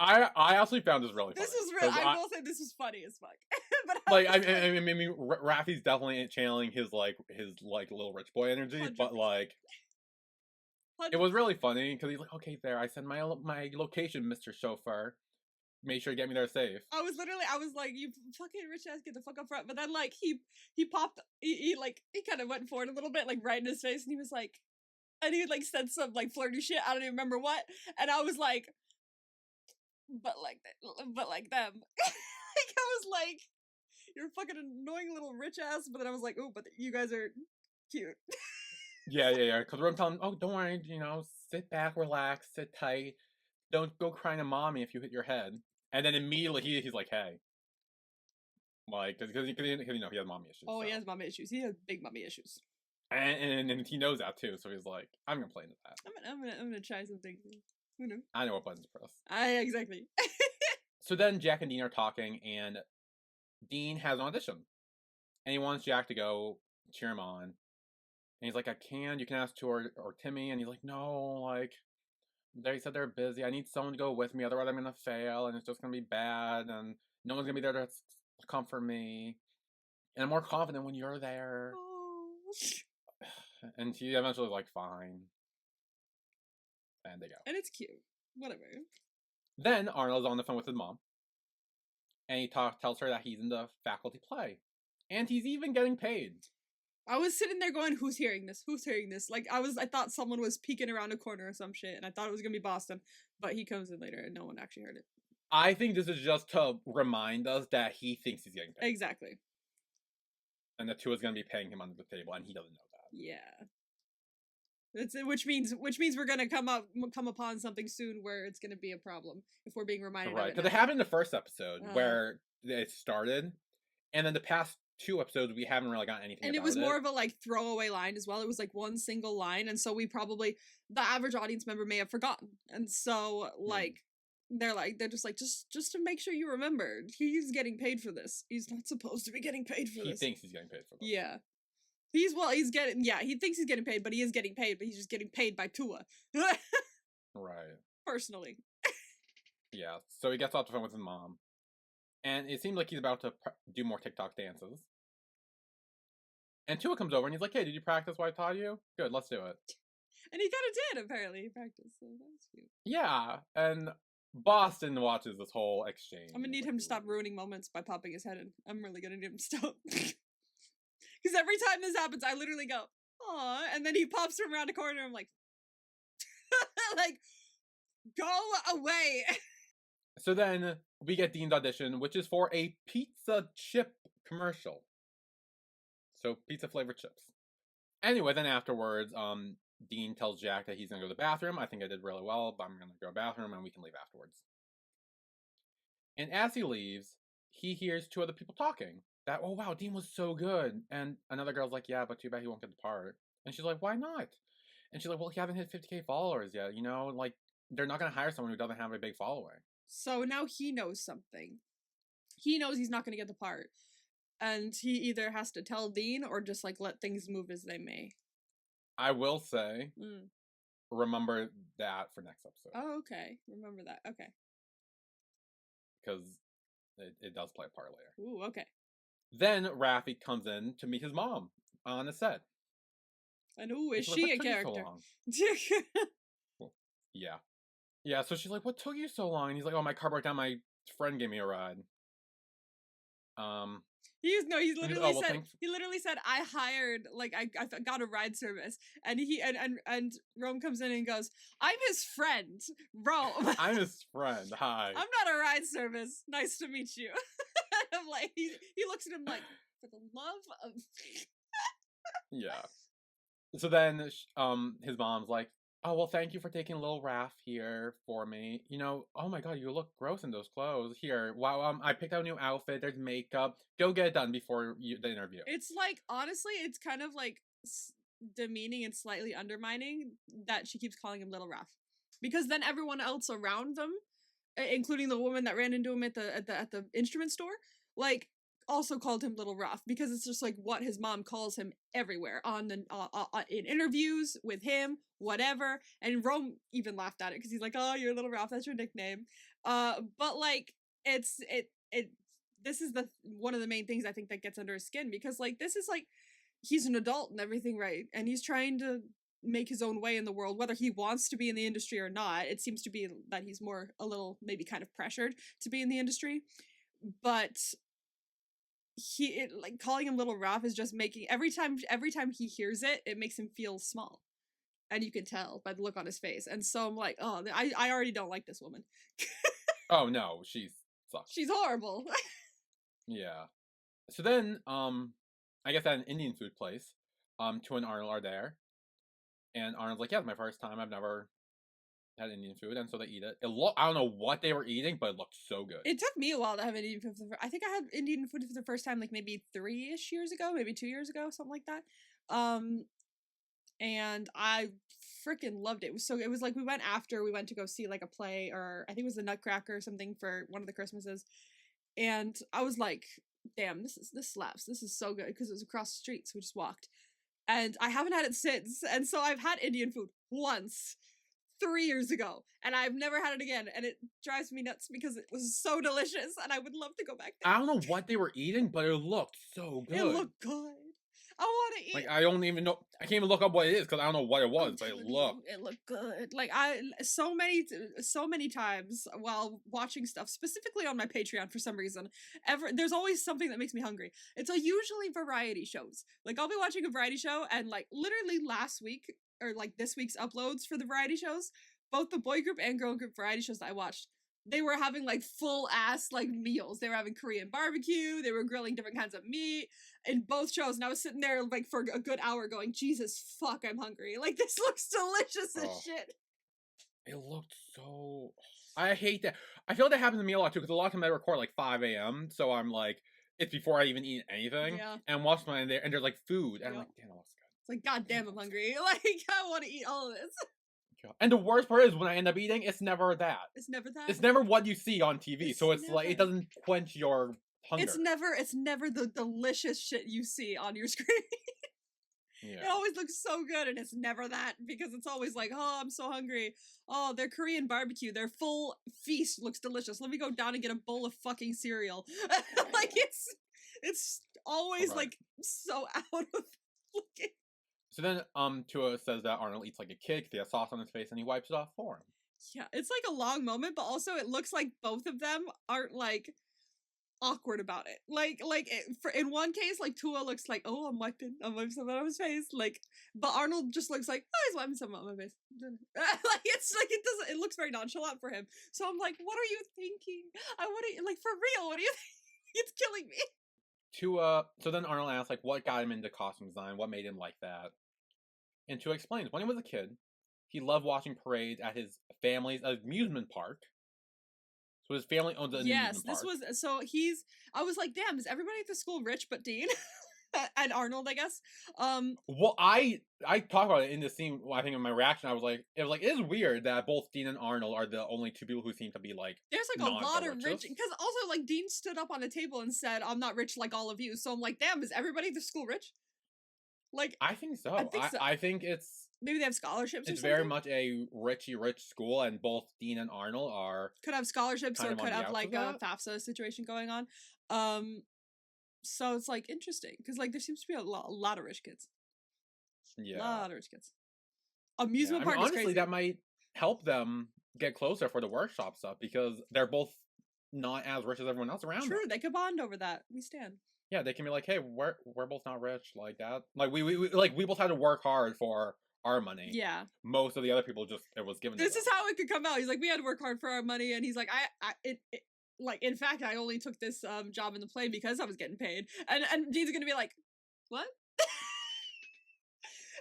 S1: I actually found this really funny.
S2: This was real. I will say this was funny as fuck. But
S1: like, I mean, Raffi's definitely channeling his little rich boy energy,
S2: 100%.
S1: but, like, it was really funny, because he's like, okay, there, I send my location, Mr. Chauffeur. Make sure to get me there safe.
S2: I was like, you fucking rich ass, get the fuck up front. But then, like, he popped, he kind of went forward a little bit, like, right in his face, and he was like, and he, like, said some, like, flirty shit, I don't even remember what, and I was like, but like them. Like, I was like, you're a fucking annoying little rich ass, but then I was like, oh, but you guys are cute.
S1: Yeah, because we're telling him, oh, don't worry, sit back, relax, sit tight, don't go crying to mommy if you hit your head. And then immediately he's like, hey. Like, because he has mommy issues.
S2: Oh,
S1: so.
S2: He has mommy issues. He has big mommy issues.
S1: And he knows that too, so he's like, I'm gonna play into that.
S2: I'm gonna try something. Who knows?
S1: I know what buttons to press.
S2: Exactly.
S1: So then Jack and Dean are talking, and Dean has an audition. And he wants Jack to go cheer him on. And he's like, you can ask Tor or Timmy. And he's like, no, like, they said they're busy. I need someone to go with me, otherwise I'm gonna fail, and it's just gonna be bad, and no one's gonna be there to comfort me. And I'm more confident when you're there.
S2: Oh.
S1: And he eventually is like, fine. And they go.
S2: And it's cute. Whatever.
S1: Then Arnold's on the phone with his mom. And he tells her that he's in the faculty play. And he's even getting paid.
S2: I was sitting there going, who's hearing this? Who's hearing this? Like, I thought someone was peeking around a corner or some shit, and I thought it was gonna be Boston. But he comes in later and no one actually heard it.
S1: I think this is just to remind us that he thinks he's getting paid.
S2: Exactly.
S1: And that Tua's gonna be paying him under the table, and he doesn't know that.
S2: Yeah. Which means we're gonna come upon something soon where it's gonna be a problem if we're being reminded.
S1: Right,
S2: of it.
S1: Because it happened in the first episode where it started, and then the past 2 episodes we haven't really gotten anything.
S2: And
S1: about
S2: it was more of a like throwaway line as well. It was like one single line, and so the average audience member may have forgotten, and so like. They're just like, just to make sure you remember, he's getting paid for this. He's not supposed to be getting paid for this.
S1: He thinks he's getting paid for this.
S2: Yeah. He thinks he's getting paid, but he is getting paid, but he's just getting paid by Tua.
S1: Right.
S2: Personally.
S1: Yeah, so he gets off the phone with his mom. And it seems like he's about to do more TikTok dances. And Tua comes over and he's like, hey, did you practice what I taught you? Good, let's do it.
S2: And he kind of did, apparently. He practiced, so that was cute.
S1: Yeah, and Boston watches this whole exchange.
S2: I'm gonna need him to stop ruining moments by popping his head in. I'm really gonna need him to stop. Because every time this happens, I literally go, aw, and then he pops from around a corner, and I'm like, like, go away.
S1: So then we get Dean's audition, which is for a pizza chip commercial. So pizza flavored chips. Anyway, then afterwards, Dean tells Jack that he's gonna go to the bathroom. I think I did really well, but I'm gonna go to the bathroom and we can leave afterwards. And as he leaves, he hears two other people talking. That, oh wow, Dean was so good. And another girl's like, yeah, but too bad he won't get the part. And she's like, why not? And she's like, well, he hasn't hit 50K followers yet. You know, like, they're not going to hire someone who doesn't have a big following.
S2: So now he knows something. He knows he's not going to get the part. And he either has to tell Dean or just, like, let things move as they may.
S1: I will say, remember that for next episode.
S2: Oh, okay. Remember that. Okay.
S1: Because it does play a part later.
S2: Ooh, okay.
S1: Then Raffi comes in to meet his mom on the set.
S2: And ooh, is she a character?
S1: Well, yeah. Yeah, so she's like, what took you so long? And he's like, oh, my car broke down, my friend gave me a ride.
S2: He literally said, I hired, like, I got a ride service. And and Rome comes in and goes, I'm his friend, Rome.
S1: I'm his friend, hi.
S2: I'm not a ride service. Nice to meet you. And I'm like, he looks at him like, for the love of...
S1: Yeah. So then, his mom's like, oh, well, thank you for taking little Raph here for me. You know, oh my god, you look gross in those clothes. Here, wow, I picked out a new outfit, there's makeup. Go get it done before the interview.
S2: It's like, honestly, it's kind of like demeaning and slightly undermining that she keeps calling him Little Raph. Because then everyone else around them, including the woman that ran into him at the instrument store, like, also called him Little Raph, because it's just like what his mom calls him everywhere on the in interviews with him, whatever. And Rome even laughed at it because he's like, "Oh, you're Little Raph, that's your nickname." But like this is the one of the main things I think that gets under his skin, because like this is like he's an adult and everything, right? And he's trying to make his own way in the world, whether he wants to be in the industry or not. It seems to be that he's more a little maybe kind of pressured to be in the industry, but like calling him Little Raph is just making every time he hears it, it makes him feel small, and you can tell by the look on his face. And so I'm like, oh, I already don't like this woman.
S1: Oh no, she sucks.
S2: She's horrible.
S1: Yeah. So then, I guess at an Indian food place, Tu and Arnold are there, and Arnold's like, yeah, it's my first time. I've never had Indian food, and so they eat it. I don't know what they were eating, but it looked so good.
S2: It took me a while to have Indian food. I think I had Indian food for the first time like maybe 3-ish years ago, maybe 2 years ago, something like that. And I freaking loved it. It was like we went to go see like a play, or I think it was the Nutcracker or something for one of the Christmases, and I was like, damn, this slaps. This is so good, because it was across the street, so we just walked. And I haven't had it since, and so I've had Indian food once 3 years ago, and I've never had it again, and it drives me nuts because it was so delicious, and I would love to go back there.
S1: I don't know what they were eating, but it looked so good.
S2: It looked good. I want to eat.
S1: Like, I don't even know. I can't even look up what it is because I don't know what it was, but it looked.
S2: It looked good. Like, so many times while watching stuff, specifically on my Patreon for some reason, there's always something that makes me hungry. It's usually variety shows. Like, I'll be watching a variety show, and like literally last week, or like this week's uploads for the variety shows, both the boy group and girl group variety shows that I watched, they were having like full ass like meals. They were having Korean barbecue, they were grilling different kinds of meat in both shows, and I was sitting there like for a good hour going, Jesus fuck, I'm hungry. Like, this looks delicious as shit.
S1: It looked so... I hate that. I feel like that happens to me a lot too, because a lot of times I record like 5 a.m, so I'm like, it's before I even eat anything.
S2: Yeah.
S1: And watch my there, and there's like food, and I'm like, damn, that looks good.
S2: It's like, god damn, I'm hungry. Like, I want to eat all of this.
S1: And the worst part is, when I end up eating, it's never that.
S2: It's never that.
S1: It's never what you see on TV, so it's never... like, it doesn't quench your hunger.
S2: It's never the delicious shit you see on your screen. Yeah. It always looks so good, and it's never that, because it's always like, oh, I'm so hungry. Oh, their Korean barbecue, their full feast looks delicious. Let me go down and get a bowl of fucking cereal. Like, it's always like so out of looking.
S1: So then, Tua says that Arnold eats like a kid because he has sauce on his face, and he wipes it off for him.
S2: Yeah, it's like a long moment, but also it looks like both of them aren't like awkward about it. In one case, like Tua looks like, oh, I'm wiping something on his face, like, but Arnold just looks like, oh, he's wiping something on my face. Like, it's like it looks very nonchalant for him. So I'm like, what are you thinking? I want to, like, for real, what do you think? It's killing me.
S1: So then Arnold asks, like, what got him into costume design? What made him like that? And Tua explains, when he was a kid, he loved watching parades at his family's amusement park. So his family owns an
S2: Yes,
S1: amusement
S2: this
S1: park.
S2: was so he's. I was like, damn, is everybody at the school rich but Dean and Arnold? I guess.
S1: Well, I talked about it in the scene. I think in my reaction, I was like, it is weird that both Dean and Arnold are the only two people who seem to be like
S2: There's like a
S1: not
S2: lot
S1: the
S2: of rich,
S1: richest.
S2: because also like Dean stood up on the table and said, "I'm not rich like all of you." So I'm like, damn, is everybody at the school rich? Like,
S1: I think so.
S2: I think so.
S1: I think
S2: Maybe they have scholarships or
S1: it's
S2: something.
S1: very much a rich school, and both Dean and Arnold are
S2: Could have scholarships
S1: kind
S2: or
S1: of on
S2: could
S1: the
S2: have
S1: outs
S2: like
S1: of
S2: a
S1: that.
S2: FAFSA situation going on. So it's like interesting because like there seems to be a lot of rich kids. A
S1: Yeah.
S2: lot of rich kids.
S1: Yeah.
S2: Amusement
S1: I mean,
S2: park is
S1: honestly,
S2: crazy.
S1: that might help them get closer for the workshop stuff because they're both not as rich as everyone else around them.
S2: True, they could bond over that. We stand.
S1: Yeah, they can be like, hey, we're both not rich like that. Like we both had to work hard for our money.
S2: Yeah.
S1: Most of the other people just it was given.
S2: This
S1: to
S2: is
S1: them.
S2: how it could come out. He's like, we had to work hard for our money, and he's like, like in fact, I only took this job in the play because I was getting paid. And Dean's gonna be like, what?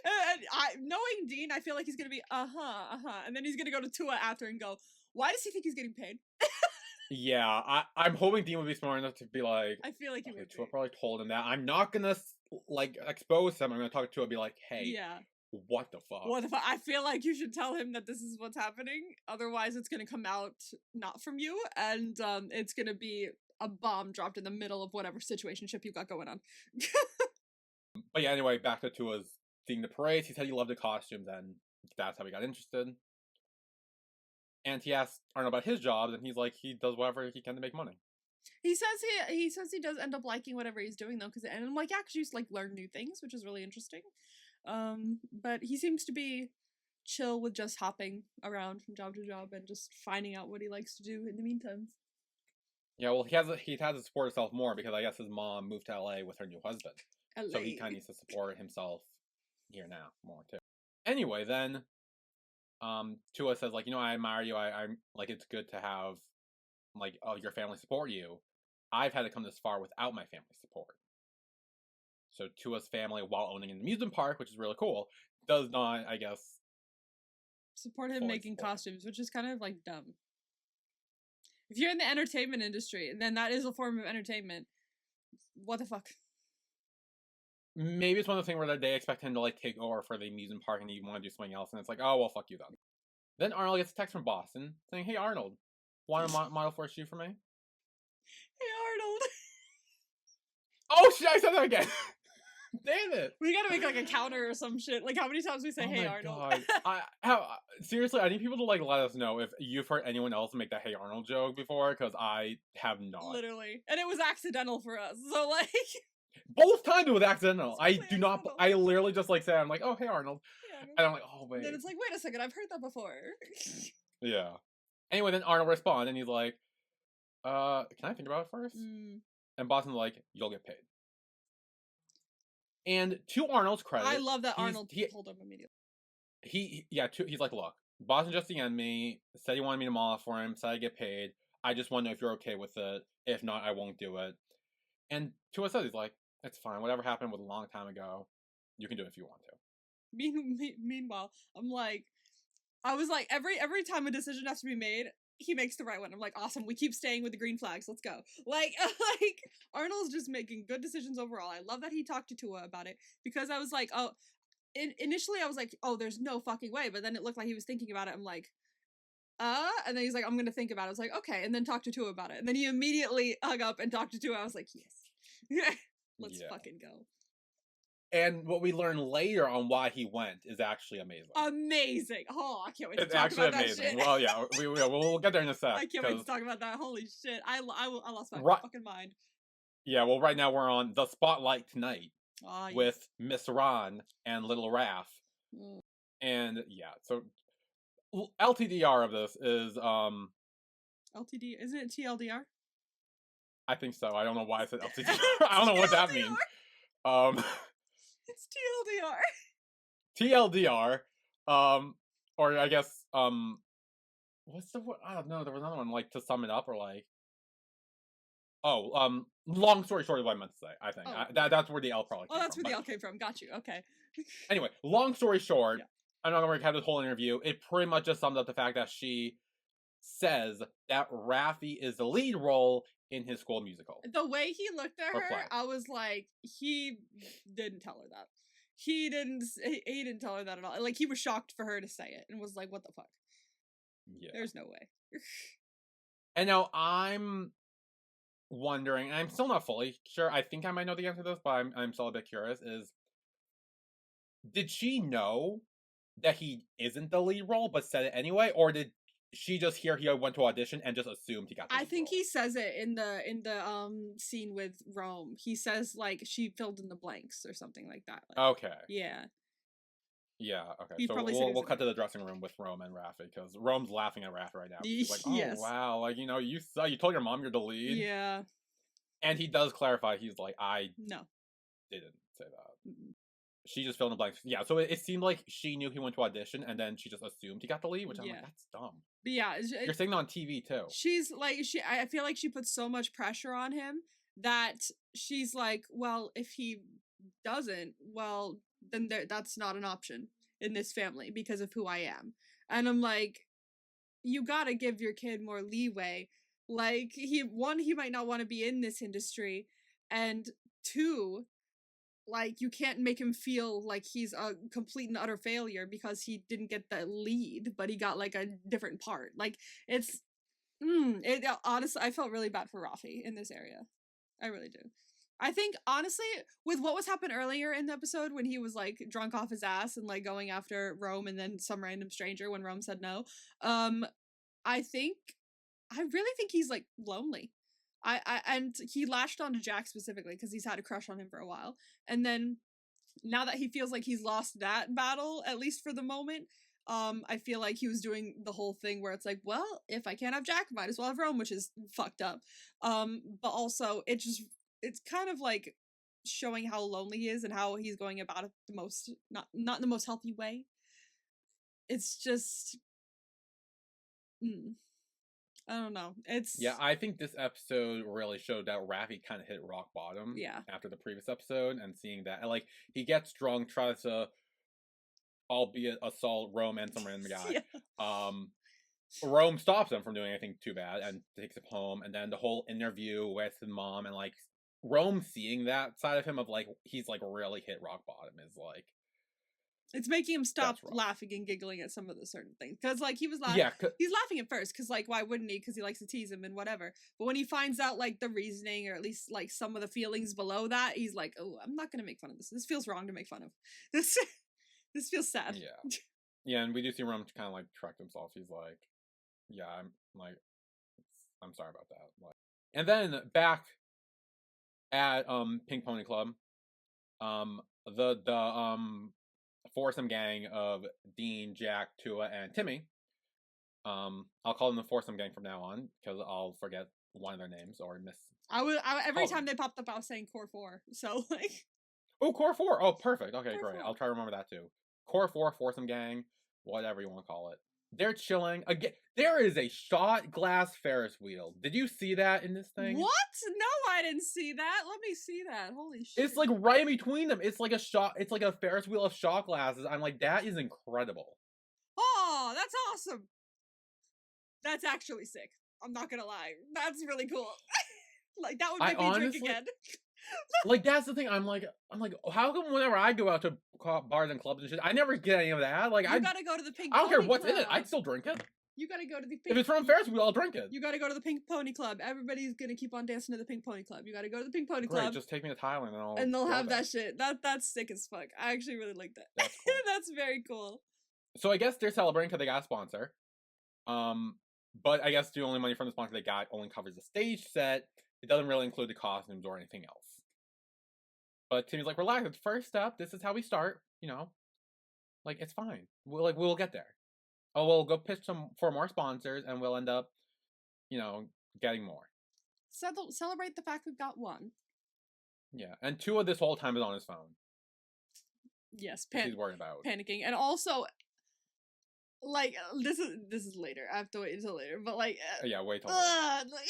S2: And knowing Dean, I feel like he's gonna be and then he's gonna go to Tua after and go, why does he think he's getting paid?
S1: Yeah, I'm hoping Dean would be smart enough to be like.
S2: I feel like he
S1: Okay,
S2: would.
S1: Tua probably told him that. I'm not gonna like expose him. I'm gonna talk to Tua and be like, hey,
S2: Yeah.
S1: what the fuck?
S2: What the fuck? I feel like you should tell him that this is what's happening. Otherwise, it's gonna come out not from you, and it's gonna be a bomb dropped in the middle of whatever situationship you got going on.
S1: But yeah, anyway, back to Tua's seeing the parades. He said he loved the costumes, and that's how he got interested. And he asked Arnold about his jobs, and he's like, he does whatever he can to make money.
S2: He says he does end up liking whatever he's doing though, and I'm like, yeah, because you just like learn new things, which is really interesting. But he seems to be chill with just hopping around from job to job and just finding out what he likes to do in the meantime.
S1: Yeah, well, he has to support himself more because I guess his mom moved to LA with her new husband, so he kind of needs to support himself here now more too. Anyway, then, Tua says like, I admire you. I'm like, it's good to have like your family support you. I've had to come this far without my family support. So Tua's family, while owning an amusement park, which is really cool, does not, I guess,
S2: support him making costumes, which is kind of like dumb. If you're in the entertainment industry, then that is a form of entertainment. What the fuck?
S1: Maybe it's one of the things where they expect him to like take over for the amusement park and you want to do something else, and it's like, oh well, fuck you then. Then Arnold gets a text from Boston saying, "Hey Arnold, want to model for a shoe for me?"
S2: Hey Arnold.
S1: Oh shit! I said that again. Damn it!
S2: We gotta make like a counter or some shit. Like how many times we say "Hey Arnold"?
S1: Seriously, I need people to like let us know if you've heard anyone else make that "Hey Arnold" joke before, because I have not.
S2: Literally, and it was accidental for us. So like,
S1: both times it was accidental. I do not. I literally just like say, I'm like, "Oh hey Arnold," and I'm like, "Oh wait."
S2: And then it's like, wait a second, I've heard that before.
S1: Yeah. Anyway, then Arnold responds and he's like, "Can I think about it first?" And Boston's like, "You'll get paid." And to Arnold's credit,
S2: I love that Arnold told him immediately.
S1: He's like, "Look, Boston just DM'd me, said he wanted me to model for him, said I get paid. I just want to know if you're okay with it. If not, I won't do it." And Tua says, he's like, "It's fine. Whatever happened was a long time ago. You can do it if you want to."
S2: Meanwhile, I was like, every time a decision has to be made, he makes the right one. I'm like, awesome, we keep staying with the green flags, let's go. Like Arnold's just making good decisions overall. I love that he talked to Tua about it, because I was like, oh, initially I was like, oh, there's no fucking way, but then it looked like he was thinking about it. I'm like, and then he's like, I'm gonna think about it. I was like, okay, and then talk to Tua about it. And then he immediately hung up and talked to Tua. I was like, yes. Let's fucking go.
S1: And what we learn later on why he went is actually amazing.
S2: Amazing! Oh, I can't wait to
S1: it's
S2: talk
S1: actually
S2: about
S1: amazing.
S2: that shit.
S1: Well, yeah, we'll get there in a sec.
S2: I can't wait to talk about that. Holy shit! I lost my fucking mind.
S1: Yeah, well, right now we're on the spotlight tonight with Miss Ron and Little Raph, and yeah, so LTDR of this is
S2: LTD, isn't it TLDR?
S1: I think so. I don't know why I said LTDR. I don't know what that means.
S2: It's TLDR.
S1: TLDR. Or I guess, what's the word? I don't know. There was another one, like, to sum it up, or like, long story short is what I meant to say, I think. That's where the L probably came from.
S2: Oh, that's where the L came from. Got you. Okay.
S1: Anyway, long story short, I'm not going to recap this whole interview. It pretty much just sums up the fact that she says that Raffi is the lead role in his school musical.
S2: The way he looked at
S1: Or
S2: her,
S1: play.
S2: I was like, he didn't tell her that. He didn't tell her that at all. Like, he was shocked for her to say it and was like, what the fuck?
S1: Yeah.
S2: There's no way.
S1: And now I'm wondering, and I'm still not fully sure, I think I might know the answer to this, but I'm still a bit curious, is did she know that he isn't the lead role but said it anyway, or did she just hear he went to audition and just assumed he got the lead
S2: I think
S1: role?
S2: he says it in the scene with Rome. He says like she filled in the blanks or something like that. Like,
S1: Okay.
S2: yeah.
S1: Yeah, okay.
S2: He
S1: So
S2: probably said he was
S1: we'll
S2: in
S1: cut to the dressing room with Rome and Raffi, because Rome's laughing at Raffi right now. He's like, oh,
S2: Yes.
S1: wow, like, you know, you told your mom you're the lead.
S2: Yeah.
S1: And he does clarify, he's like, I
S2: No.
S1: didn't say that.
S2: Mm-mm.
S1: She just filled in the blanks. Yeah, so it seemed like she knew he went to audition, and then she just assumed he got the lead, which I'm
S2: Yeah.
S1: like, that's dumb.
S2: But yeah,
S1: You're saying that on TV, too.
S2: she's like, I feel like she puts so much pressure on him that she's like, well, if he doesn't, well, then that's not an option in this family because of who I am. And I'm like, you gotta give your kid more leeway. Like, he might not want to be in this industry, and two, like, you can't make him feel like he's a complete and utter failure because he didn't get the lead, but he got like a different part. Like, it's honestly, I felt really bad for Rafi in this area. I really do. I think honestly, with what was happened earlier in the episode when he was like drunk off his ass and like going after Rome and then some random stranger when Rome said no, I really think he's like lonely. And he latched onto Jack specifically because he's had a crush on him for a while. And then now that he feels like he's lost that battle, at least for the moment, I feel like he was doing the whole thing where it's like, well, if I can't have Jack, might as well have Rome, which is fucked up. But also it's kind of like showing how lonely he is and how he's going about it the most not in the most healthy way. It's just I don't know.
S1: Yeah, I think this episode really showed that Raffi kind of hit rock bottom after the previous episode, and seeing that, like, he gets drunk, tries to, albeit assault Rome and some random guy.
S2: Yeah.
S1: Rome stops him from doing anything too bad and takes him home, and then the whole interview with his mom, and like Rome seeing that side of him of like he's like really hit rock bottom is like,
S2: it's making him stop laughing and giggling at some of the certain things. Because, like, he was laughing.
S1: Yeah,
S2: he's laughing at first, because, like, why wouldn't he? Because he likes to tease him and whatever. But when he finds out, like, the reasoning, or at least, like, some of the feelings below that, he's like, oh, I'm not going to make fun of this. This feels wrong to make fun of. This feels sad.
S1: Yeah. Yeah, and we do see Rome kind of, like, correct himself. He's like, yeah, I'm sorry about that. Like, and then back at Pink Pony Club, the foursome gang of Dean, Jack, Tua, and Timmy. I'll call them the foursome gang from now on because I'll forget one of their names or miss.
S2: Every time they popped up, I was saying Core 4. So like,
S1: oh, Core 4. Oh, perfect. Okay,
S2: Core
S1: great.
S2: 4.
S1: I'll try to remember that too. Core 4, foursome gang, whatever you want to call it. They're chilling again. There is a shot glass Ferris wheel. Did you see that in this thing?
S2: What? No, I didn't see that. Let me see that. Holy shit!
S1: It's like right in between them. It's like a shot. It's like a Ferris wheel of shot glasses. I'm like, that is incredible.
S2: Oh, that's awesome. That's actually sick. I'm not gonna lie. That's really cool. Like, that would make me drink again.
S1: Like, that's the thing. I'm like, how come whenever I go out to bars and clubs and shit, I never get any of that? Like,
S2: you gotta go to the Pink
S1: I don't
S2: Pony
S1: care what's
S2: Club.
S1: in it. I'd still drink it.
S2: You gotta go to the Pink.
S1: If it's from Ferris wheel, I'll drink it.
S2: You gotta go to the Pink Pony Club. Everybody's gonna keep on dancing to the Pink Pony Club. You gotta go to the Pink Pony Club.
S1: Great, just take me to Thailand
S2: and they'll have that shit. That's sick as fuck. I actually really like that.
S1: That's cool.
S2: That's very cool.
S1: So I guess they're celebrating because they got a sponsor. But I guess the only money from the sponsor they got only covers the stage set. It doesn't really include the costumes or anything else. But Timmy's like, relax, it's first step. This is how we start, you know. Like, it's fine. We'll get there. Oh, we'll go pitch for more sponsors, and we'll end up, you know, getting more.
S2: So celebrate the fact we've got one.
S1: Yeah, and Tua this whole time is on his phone.
S2: Yes,
S1: he's worried about
S2: panicking, and also, like, this is later. I have to wait until later, but like,
S1: yeah, wait till later.
S2: Like,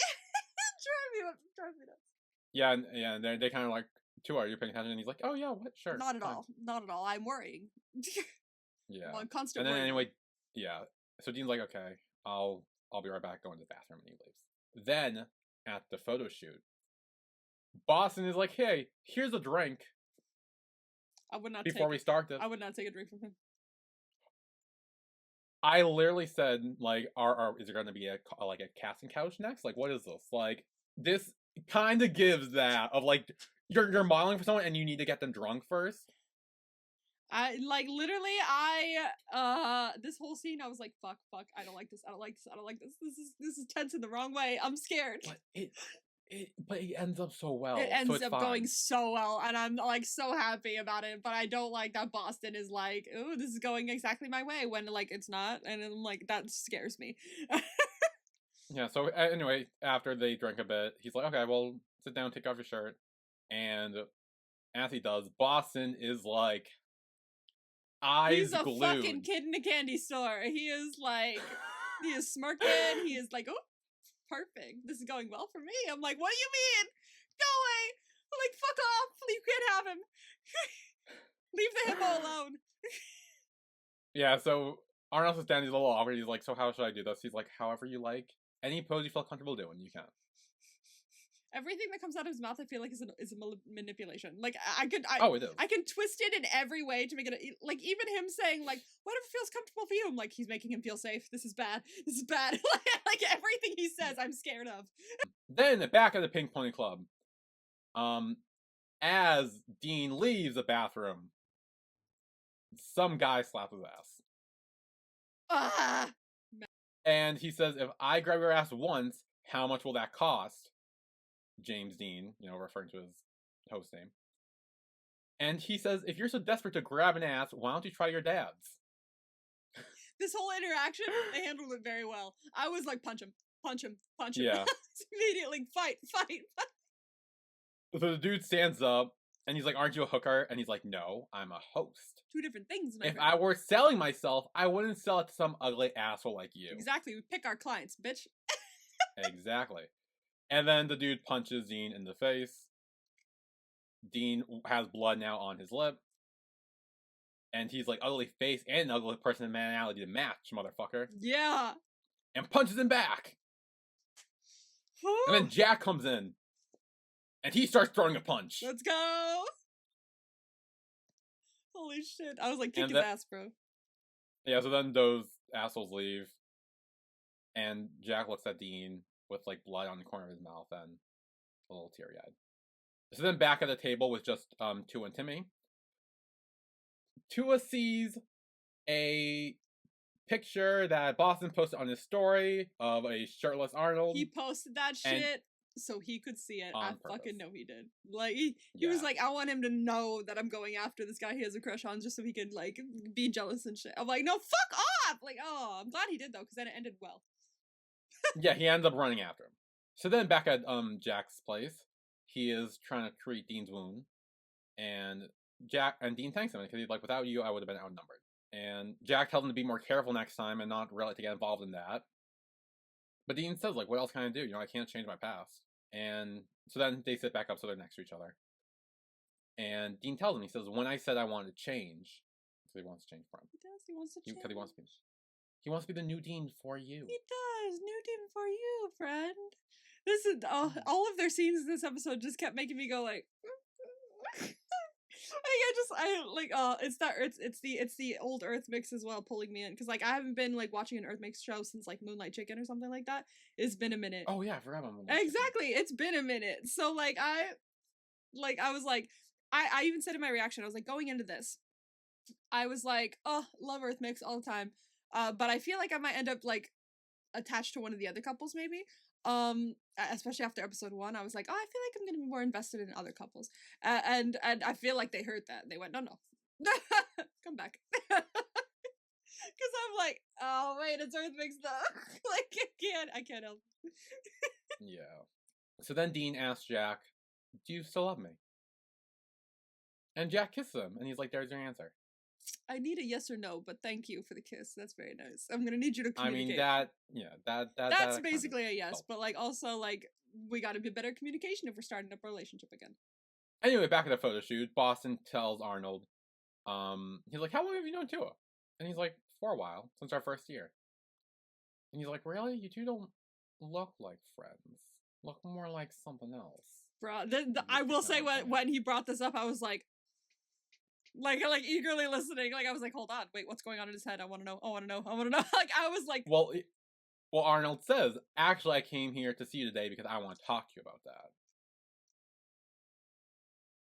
S2: drive me nuts.
S1: Yeah, and they kind of like, Tua, are you paying attention? And he's like, oh yeah, what? Sure.
S2: Not at all. Not at all. I'm worrying.
S1: Yeah.
S2: Well, constant.
S1: And then
S2: worrying.
S1: anyway, yeah. So Dean's like, okay, I'll I'll be right back, going to the bathroom, and he leaves. Then, at the photo shoot, Boston is like, hey, here's a drink.
S2: I would not
S1: before we start this.
S2: I would not take a drink from him.
S1: I literally said, like, is there going to be a casting couch next? Like, what is this? Like, this kind of gives that of, like, you're modeling for someone and you need to get them drunk first.
S2: This whole scene, I was like, fuck, I don't like this. This is tense in the wrong way. I'm scared.
S1: But it ends up so well.
S2: It ends up going so well, and I'm like so happy about it. But I don't like that Boston is like, oh, this is going exactly my way when like it's not, and I'm like, that scares me.
S1: Yeah. So anyway, after they drink a bit, he's like, okay, well, sit down, take off your shirt, and as he does, Boston is like, eyes glued.
S2: He's a fucking kid in a candy store. He is like, he is smirking. He is like, oh, perfect. This is going well for me. I'm like, what do you mean? Go away. I'm like, fuck off. You can't have him. Leave the hippo alone.
S1: Yeah, so Arnold's standing, he's a little awkward. He's like, so how should I do this? He's like, however you like. Any pose you feel comfortable doing, you can.
S2: Everything that comes out of his mouth, I feel like is a manipulation. Like it is. I can twist it in every way to make it like even him saying like whatever feels comfortable for you. I'm like, he's making him feel safe. This is bad. Like everything he says, I'm scared of.
S1: Then back at the Pink Pony Club, as Dean leaves the bathroom, some guy slaps his ass.
S2: Ah.
S1: And he says, if I grab your ass once, how much will that cost? James Dean, referring to his host name. And he says, if you're so desperate to grab an ass, why don't you try your dad's?
S2: This whole interaction, they handled it very well. I was like, punch him.
S1: Yeah.
S2: Immediately, fight.
S1: So the dude stands up, and he's like, aren't you a hooker? And he's like, no, I'm a host.
S2: Two different things,
S1: my friend. I were selling myself, I wouldn't sell it to some ugly asshole like you.
S2: Exactly, we pick our clients, bitch.
S1: Exactly. And then the dude punches Dean in the face. Dean has blood now on his lip. And he's like, ugly face and ugly personality to match, motherfucker.
S2: Yeah.
S1: And punches him back. And then Jack comes in. And he starts throwing a punch.
S2: Let's go. Holy shit. I was like, kick his ass, bro.
S1: Yeah, so then those assholes leave. And Jack looks at Dean with like blood on the corner of his mouth and a little teary-eyed. So then back at the table with just Tua and Timmy. Tua sees a picture that Boston posted on his story of a shirtless Arnold.
S2: He posted that shit so he could see it. I fucking know he did. Like he was like, I want him to know that I'm going after this guy he has a crush on, just so he could like be jealous and shit. I'm like, no, fuck off! Like, oh, I'm glad he did though, because then it ended well.
S1: Yeah, he ends up running after him. So then back at Jack's place, he is trying to treat Dean's wound, and Dean thanks him because he's like, without you, I would have been outnumbered. And Jack tells him to be more careful next time and not really to get involved in that. But Dean says, like, what else can I do? I can't change my past. And so then they sit back up so they're next to each other. And Dean tells him, he says, when I said I wanted to change, because he wants to change for him.
S2: He does, he wants to change.
S1: Because he wants to be the new Dean for you.
S2: He does, new Dean for you, friend. This is all of their scenes in this episode just kept making me go like. It's the old Earth mix as well pulling me in, because like I haven't been like watching an Earth mix show since like Moonlight Chicken or something like that. It's been a minute.
S1: Oh yeah, I forgot about Moonlight
S2: Exactly, Chicken. It's been a minute. So like I was like I even said in my reaction, I was like, going into this, I was like, oh, love Earth mix all the time, but I feel like I might end up like attached to one of the other couples maybe. Especially after episode 1, I was like, oh, I feel like I'm gonna be more invested in other couples, and I feel like they heard that. They went, no, come back, because I'm like, oh wait, it's Earth mix though. Like I can't help.
S1: Yeah. So then Dean asks Jack, do you still love me? And Jack kisses him, and he's like, there's your answer.
S2: I need a yes or no, but thank you for the kiss. That's very nice. I'm gonna need you to communicate.
S1: I mean, that's
S2: basically a yes, but like also like we gotta be better communication if we're starting up a relationship again.
S1: Anyway, back at the photo shoot, Boston tells Arnold, he's like, how long have you known Tua? And he's like, for a while, since our first year. And he's like, really? You two don't look like friends. Look more like something else.
S2: Bro, I will say when he brought this up, I was like eagerly listening. Like I was like, hold on, wait, what's going on in his head? I want to know. I want to know. I want to know. Like I was like,
S1: well, Arnold says, actually, I came here to see you today because I want to talk to you about that.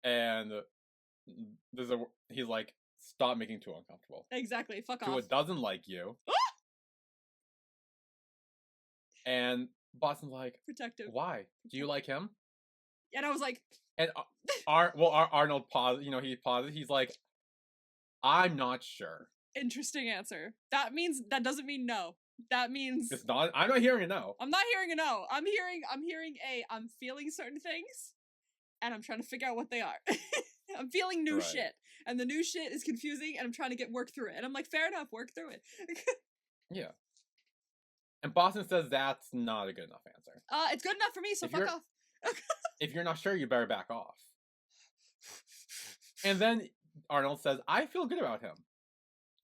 S1: And he's like, stop making Tua uncomfortable.
S2: Exactly. Fuck off.
S1: Tua doesn't like you. And Boston's like,
S2: protective.
S1: Why? Do you like him?
S2: And I was like,
S1: and Arnold pauses. He pauses. He's like, I'm not sure.
S2: Interesting answer. That doesn't mean no. That means
S1: it's not. I'm not hearing a no.
S2: I'm not hearing a no. I'm hearing I'm feeling certain things, and I'm trying to figure out what they are. I'm feeling new shit, and the new shit is confusing, and I'm trying to work through it. And I'm like, fair enough, work through it.
S1: Yeah. And Boston says that's not a good enough answer.
S2: It's good enough for me, so fuck off.
S1: If you're not sure, you better back off. And then Arnold says, I feel good about him.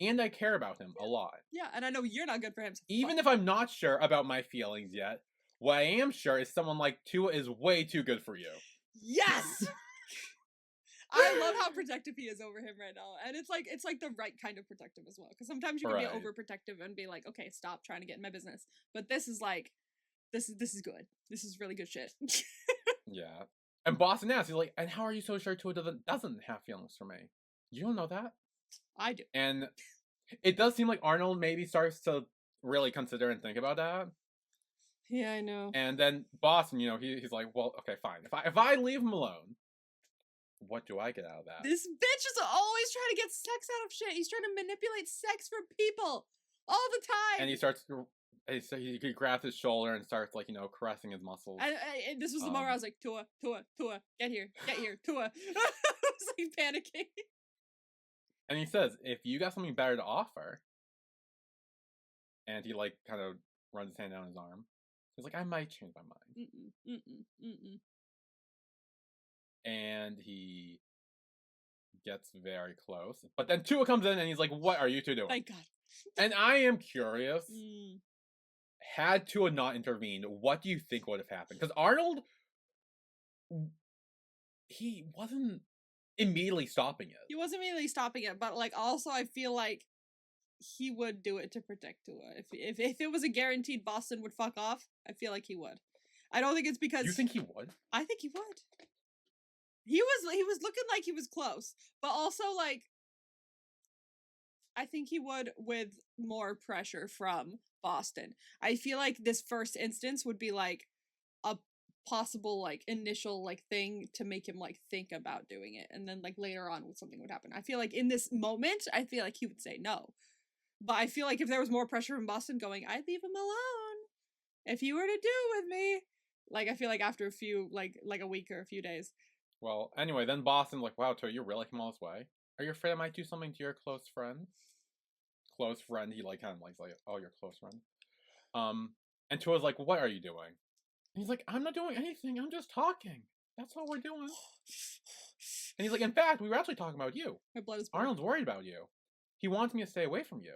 S1: And I care about him a lot.
S2: Yeah, and I know you're not good for him. So
S1: even if I'm not sure about my feelings yet, what I am sure is someone like Tua is way too good for you.
S2: Yes! I love how protective he is over him right now. And it's like the right kind of protective as well. Because sometimes you can be overprotective and be like, okay, stop trying to get in my business. But this is like, this is good. This is really good shit.
S1: Yeah. And Boston asks, he's like, and how are you so sure Tua doesn't have feelings for me? You don't know that?
S2: I do.
S1: And it does seem like Arnold maybe starts to really consider and think about that.
S2: Yeah, I know.
S1: And then Boston, he's like, well, okay, fine. If I leave him alone, what do I get out of that?
S2: This bitch is always trying to get sex out of shit. He's trying to manipulate sex for people all the time.
S1: And he grabs his shoulder and starts caressing his muscles.
S2: And this was the moment where I was like, Tua, get here, Tua. I was like panicking.
S1: And he says, if you got something better to offer, and he kind of runs his hand down his arm, he's like, I might change my mind. And he gets very close. But then Tua comes in and he's like, what are you two doing?
S2: Thank God.
S1: And I am curious, had Tua not intervened, what do you think would have happened? Because Arnold, he wasn't immediately stopping it.
S2: He wasn't immediately stopping it, but also I feel like he would do it to protect Tua. If it was a guaranteed Boston would fuck off, I feel like he would. I don't think it's because
S1: you think he would?
S2: I think he would. He was looking like he was close, but also I think he would with more pressure from Boston. I feel like this first instance would be a possible initial thing to make him think about doing it, and then later on something would happen. I feel like in this moment, I feel like he would say no. But I feel like if there was more pressure from Boston going, I'd leave him alone if you were to do with me. I feel like after a few a week or a few days.
S1: Well, anyway, then Boston's like, wow, Tua, you really came all this way? Are you afraid I might do something to your close friend? Close friend, he kind of likes oh, your close friend. And Tua's like, what are you doing? And he's like, I'm not doing anything, I'm just talking. That's all we're doing. And he's like, in fact, we were actually talking about you.
S2: My blood is
S1: Arnold's worried about you. He wants me to stay away from you.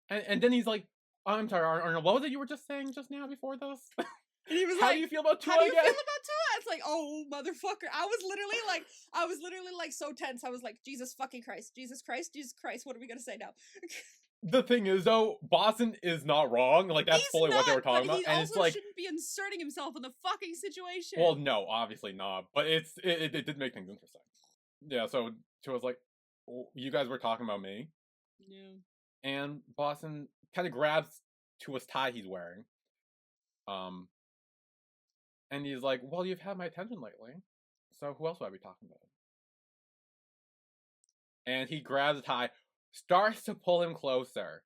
S1: And then he's like, I'm sorry, Arnold, what was it you were just saying just now before this?
S2: And he was
S1: how do you feel about Tua
S2: again? How do you
S1: again?
S2: feel about Tua? It's like, oh, motherfucker. I was literally so tense. I was like, Jesus fucking Christ. Jesus Christ. What are we going to say now?
S1: The thing is, though, Boston is not wrong. That's
S2: He's
S1: fully
S2: not,
S1: what they were talking about.
S2: He
S1: and
S2: also
S1: it's
S2: shouldn't be inserting himself in the fucking situation.
S1: Well, no, obviously not. But it did make things interesting. Yeah, so Tua's like, you guys were talking about me.
S2: Yeah.
S1: And Boston kind of grabs Tua's tie he's wearing. And he's like, well, you've had my attention lately. So who else would I be talking about? And he grabs the tie, starts to pull him closer.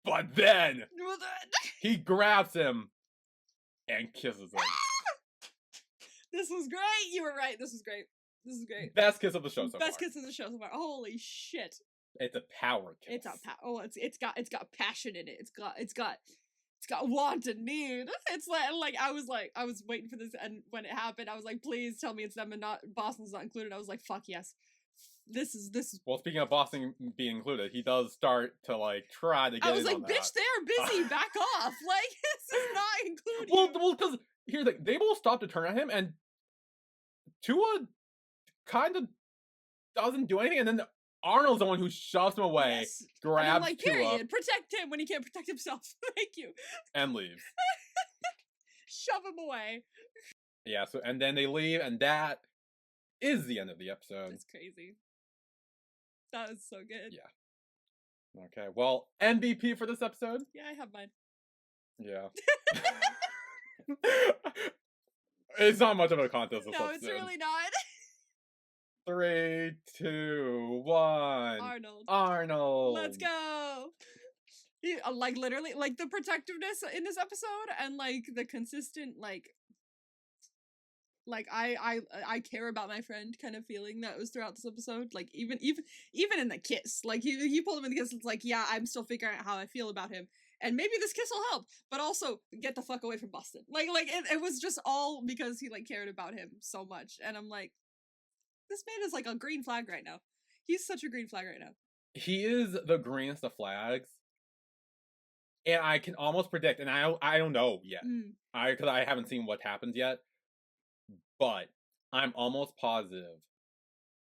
S1: But then he grabs him and kisses him.
S2: This was great. You were right. This was great.
S1: Best kiss of the show so far.
S2: Best kiss of the show so far. Holy shit.
S1: It's a power kiss.
S2: It's a it's got passion in it. It's got want and need. It's I was waiting for this, and when it happened, I was like, please tell me it's them and not Boston's not included. I was like, fuck yes. this.
S1: Well, speaking of Boston being included, he does start to like try to get
S2: I was
S1: in
S2: like,
S1: on
S2: bitch,
S1: that.
S2: they're busy. Back off. Like this is not including.
S1: Well, because here's the they both stop to turn at him, and Tua kind of doesn't do anything, and then Arnold's the one who shoves him away,
S2: Yes.
S1: grabs
S2: And I'm like,
S1: Tua,
S2: period. Protect him when he can't protect himself. Thank you.
S1: and leaves.
S2: Shove him away.
S1: Yeah. So and then they leave, and that is the end of the episode.
S2: That's crazy. That was so good.
S1: Yeah. Okay. Well, MVP for this episode.
S2: Yeah, I have mine.
S1: Yeah. It's not much of a contest.
S2: No, it's really not.
S1: 3, 2, 1.
S2: Arnold.
S1: Arnold.
S2: Let's go. Like literally, like the protectiveness in this episode, and like the consistent, like I care about my friend kind of feeling that was throughout this episode. Like even in the kiss, like he pulled him in the kiss. It's like, yeah, I'm still figuring out how I feel about him, and maybe this kiss will help. But also, get the fuck away from Boston. Like it was just all because he like cared about him so much, and I'm like, this man is like a green flag right now. He's such a green flag right now.
S1: He is the greenest of flags, and I can almost predict, and I don't know yet, because I haven't seen what happens yet. But I'm almost positive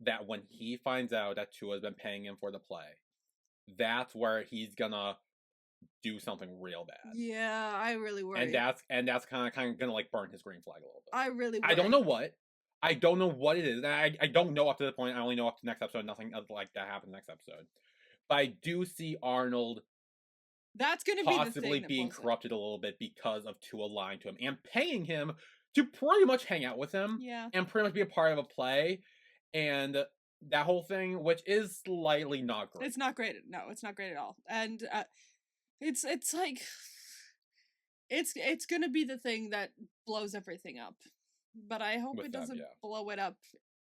S1: that when he finds out that Tua's been paying him for the play, that's where he's gonna do something real bad.
S2: Yeah, I really worry.
S1: And that's kind of gonna like burn his green flag a little bit.
S2: I really worry.
S1: I don't know what. I don't know what it is. And I don't know up to the point. I only know up to next episode. Nothing like that happens next episode. But I do see Arnold
S2: that's gonna
S1: possibly
S2: be
S1: being corrupted a little bit because of Tua lying to him and paying him to pretty much hang out with him, and pretty much be a part of a play, and that whole thing, which is slightly not great.
S2: It's not great. No, it's not great at all. And it's like it's gonna be the thing that blows everything up. But I hope it doesn't blow it up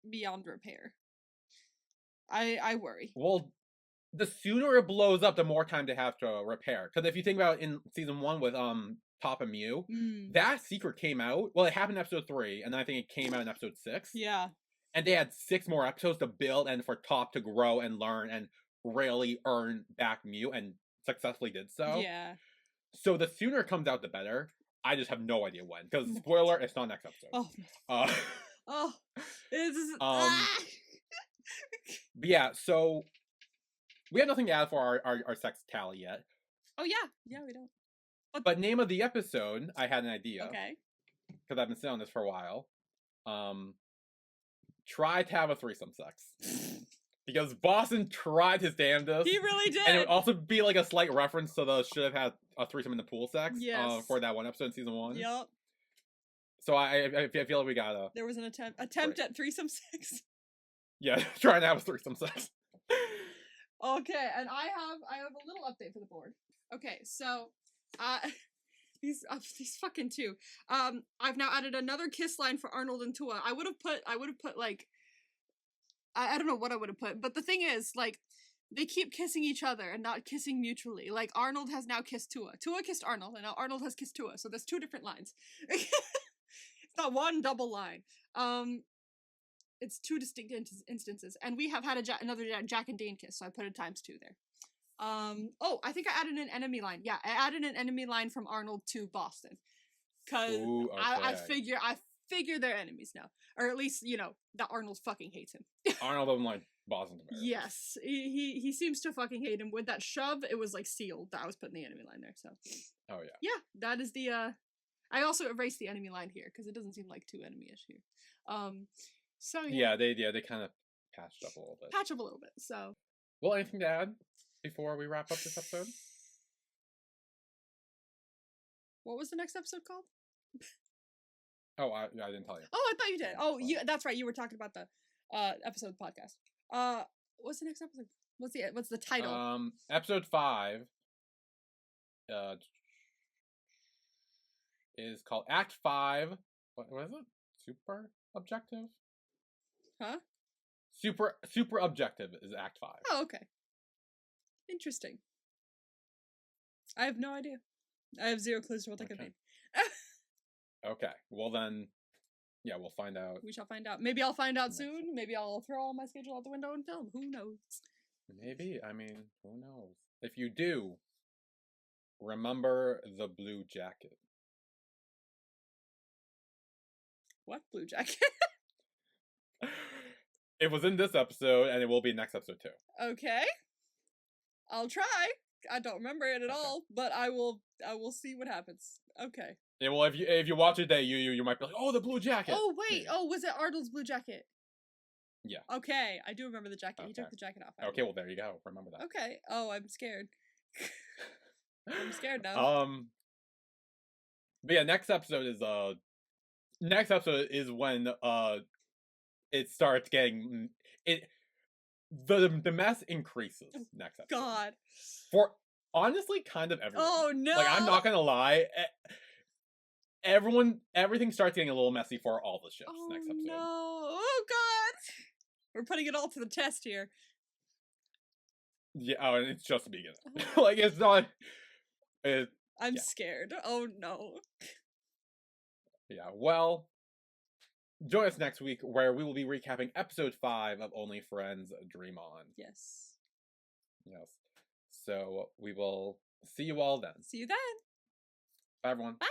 S2: beyond repair. I worry.
S1: Well, the sooner it blows up, the more time they have to repair. Because if you think about in season 1 with Top and Mew, that secret came out. Well, it happened in episode 3, and then I think it came out in episode 6.
S2: Yeah.
S1: And they had 6 more episodes to build and for Top to grow and learn and really earn back Mew, and successfully did so.
S2: Yeah.
S1: So the sooner it comes out, the better. I just have no idea when. Because spoiler, it's not next episode.
S2: Oh. It's
S1: But yeah, so we have nothing to add for our sex tally yet.
S2: Oh yeah. Yeah, we don't.
S1: But name of the episode, I had an idea.
S2: Okay.
S1: Because I've been sitting on this for a while. Try to have a threesome sex. Because Boston tried his damnedest.
S2: He really did.
S1: And it would also be like a slight reference to the should have had a threesome in the pool sex.
S2: Yes.
S1: For that one episode in season 1.
S2: Yep.
S1: So I feel like we gotta.
S2: There was an attempt at threesome sex.
S1: Yeah, trying to have a threesome sex.
S2: Okay, and I have a little update for the board. Okay, so these fucking two. I've now added another kiss line for Arnold and Tua. I would have put like I don't know what I would have put, but the thing is, like, they keep kissing each other and not kissing mutually. Like, Arnold has now kissed Tua. Tua kissed Arnold, and now Arnold has kissed Tua. So there's 2 different lines. It's not one double line. It's 2 distinct instances, and we have had another Jack and Dane kiss, so I put a ×2 there. Oh, I think I added an enemy line. Yeah, I added an enemy line from Arnold to Boston, cause
S1: okay.
S2: I figure they're enemies now, or at least that Arnold fucking hates him.
S1: Arnold doesn't like Boston to marry.
S2: Yes, he seems to fucking hate him. With that shove, it was like sealed that I was putting the enemy line there. So.
S1: Oh yeah.
S2: Yeah, that is the. I also erased the enemy line here because it doesn't seem like too enemy-ish here. So yeah.
S1: Yeah, they kind of patched up a little bit.
S2: Patch up a little bit. So.
S1: Well, anything to add before we wrap up this episode?
S2: What was the next episode called?
S1: Oh, I didn't tell you.
S2: Oh, I thought you did. Oh, that's right. You were talking about the episode podcast. What's the next episode? What's the title?
S1: Episode 5 is called Act 5. What is it? Super Objective?
S2: Huh?
S1: Super Objective is Act 5.
S2: Oh, okay. Interesting. I have no idea. I have 0 clues to what that could mean.
S1: Okay. Well then, yeah, we'll find out.
S2: We shall find out. Maybe I'll find out
S1: Next
S2: soon. Maybe I'll throw all my schedule out the window and film. Who knows?
S1: Maybe. I mean, who knows? If you do, remember the blue jacket.
S2: What blue jacket?
S1: It was in this episode, and it will be next episode too.
S2: Okay. I'll try. I don't remember it at
S1: Okay.
S2: all, but I will see what happens. Okay.
S1: Yeah, well, if you watch it today, you might be like, oh, the blue jacket.
S2: Oh wait.
S1: Yeah.
S2: Oh, was it Arnold's blue jacket?
S1: Yeah.
S2: Okay, I do remember the jacket. He
S1: Okay.
S2: took the jacket off.
S1: Okay, well there you go. Remember that.
S2: Okay. Oh, I'm scared. I'm scared now.
S1: But yeah, next episode is when it starts getting it. The mess increases next episode.
S2: God.
S1: For honestly, kind of everyone.
S2: Oh no.
S1: Like, I'm not gonna lie. Everything starts getting a little messy for all the ships next episode.
S2: No. Oh God. We're putting it all to the test here.
S1: Yeah, and it's just the beginning. Like, it's not.
S2: I'm
S1: yeah.
S2: scared. Oh no.
S1: Yeah, well, join us next week where we will be recapping episode 5 of Only Friends Dream On.
S2: Yes.
S1: Yes. So we will see you all then.
S2: See you then.
S1: Bye, everyone.
S2: Bye.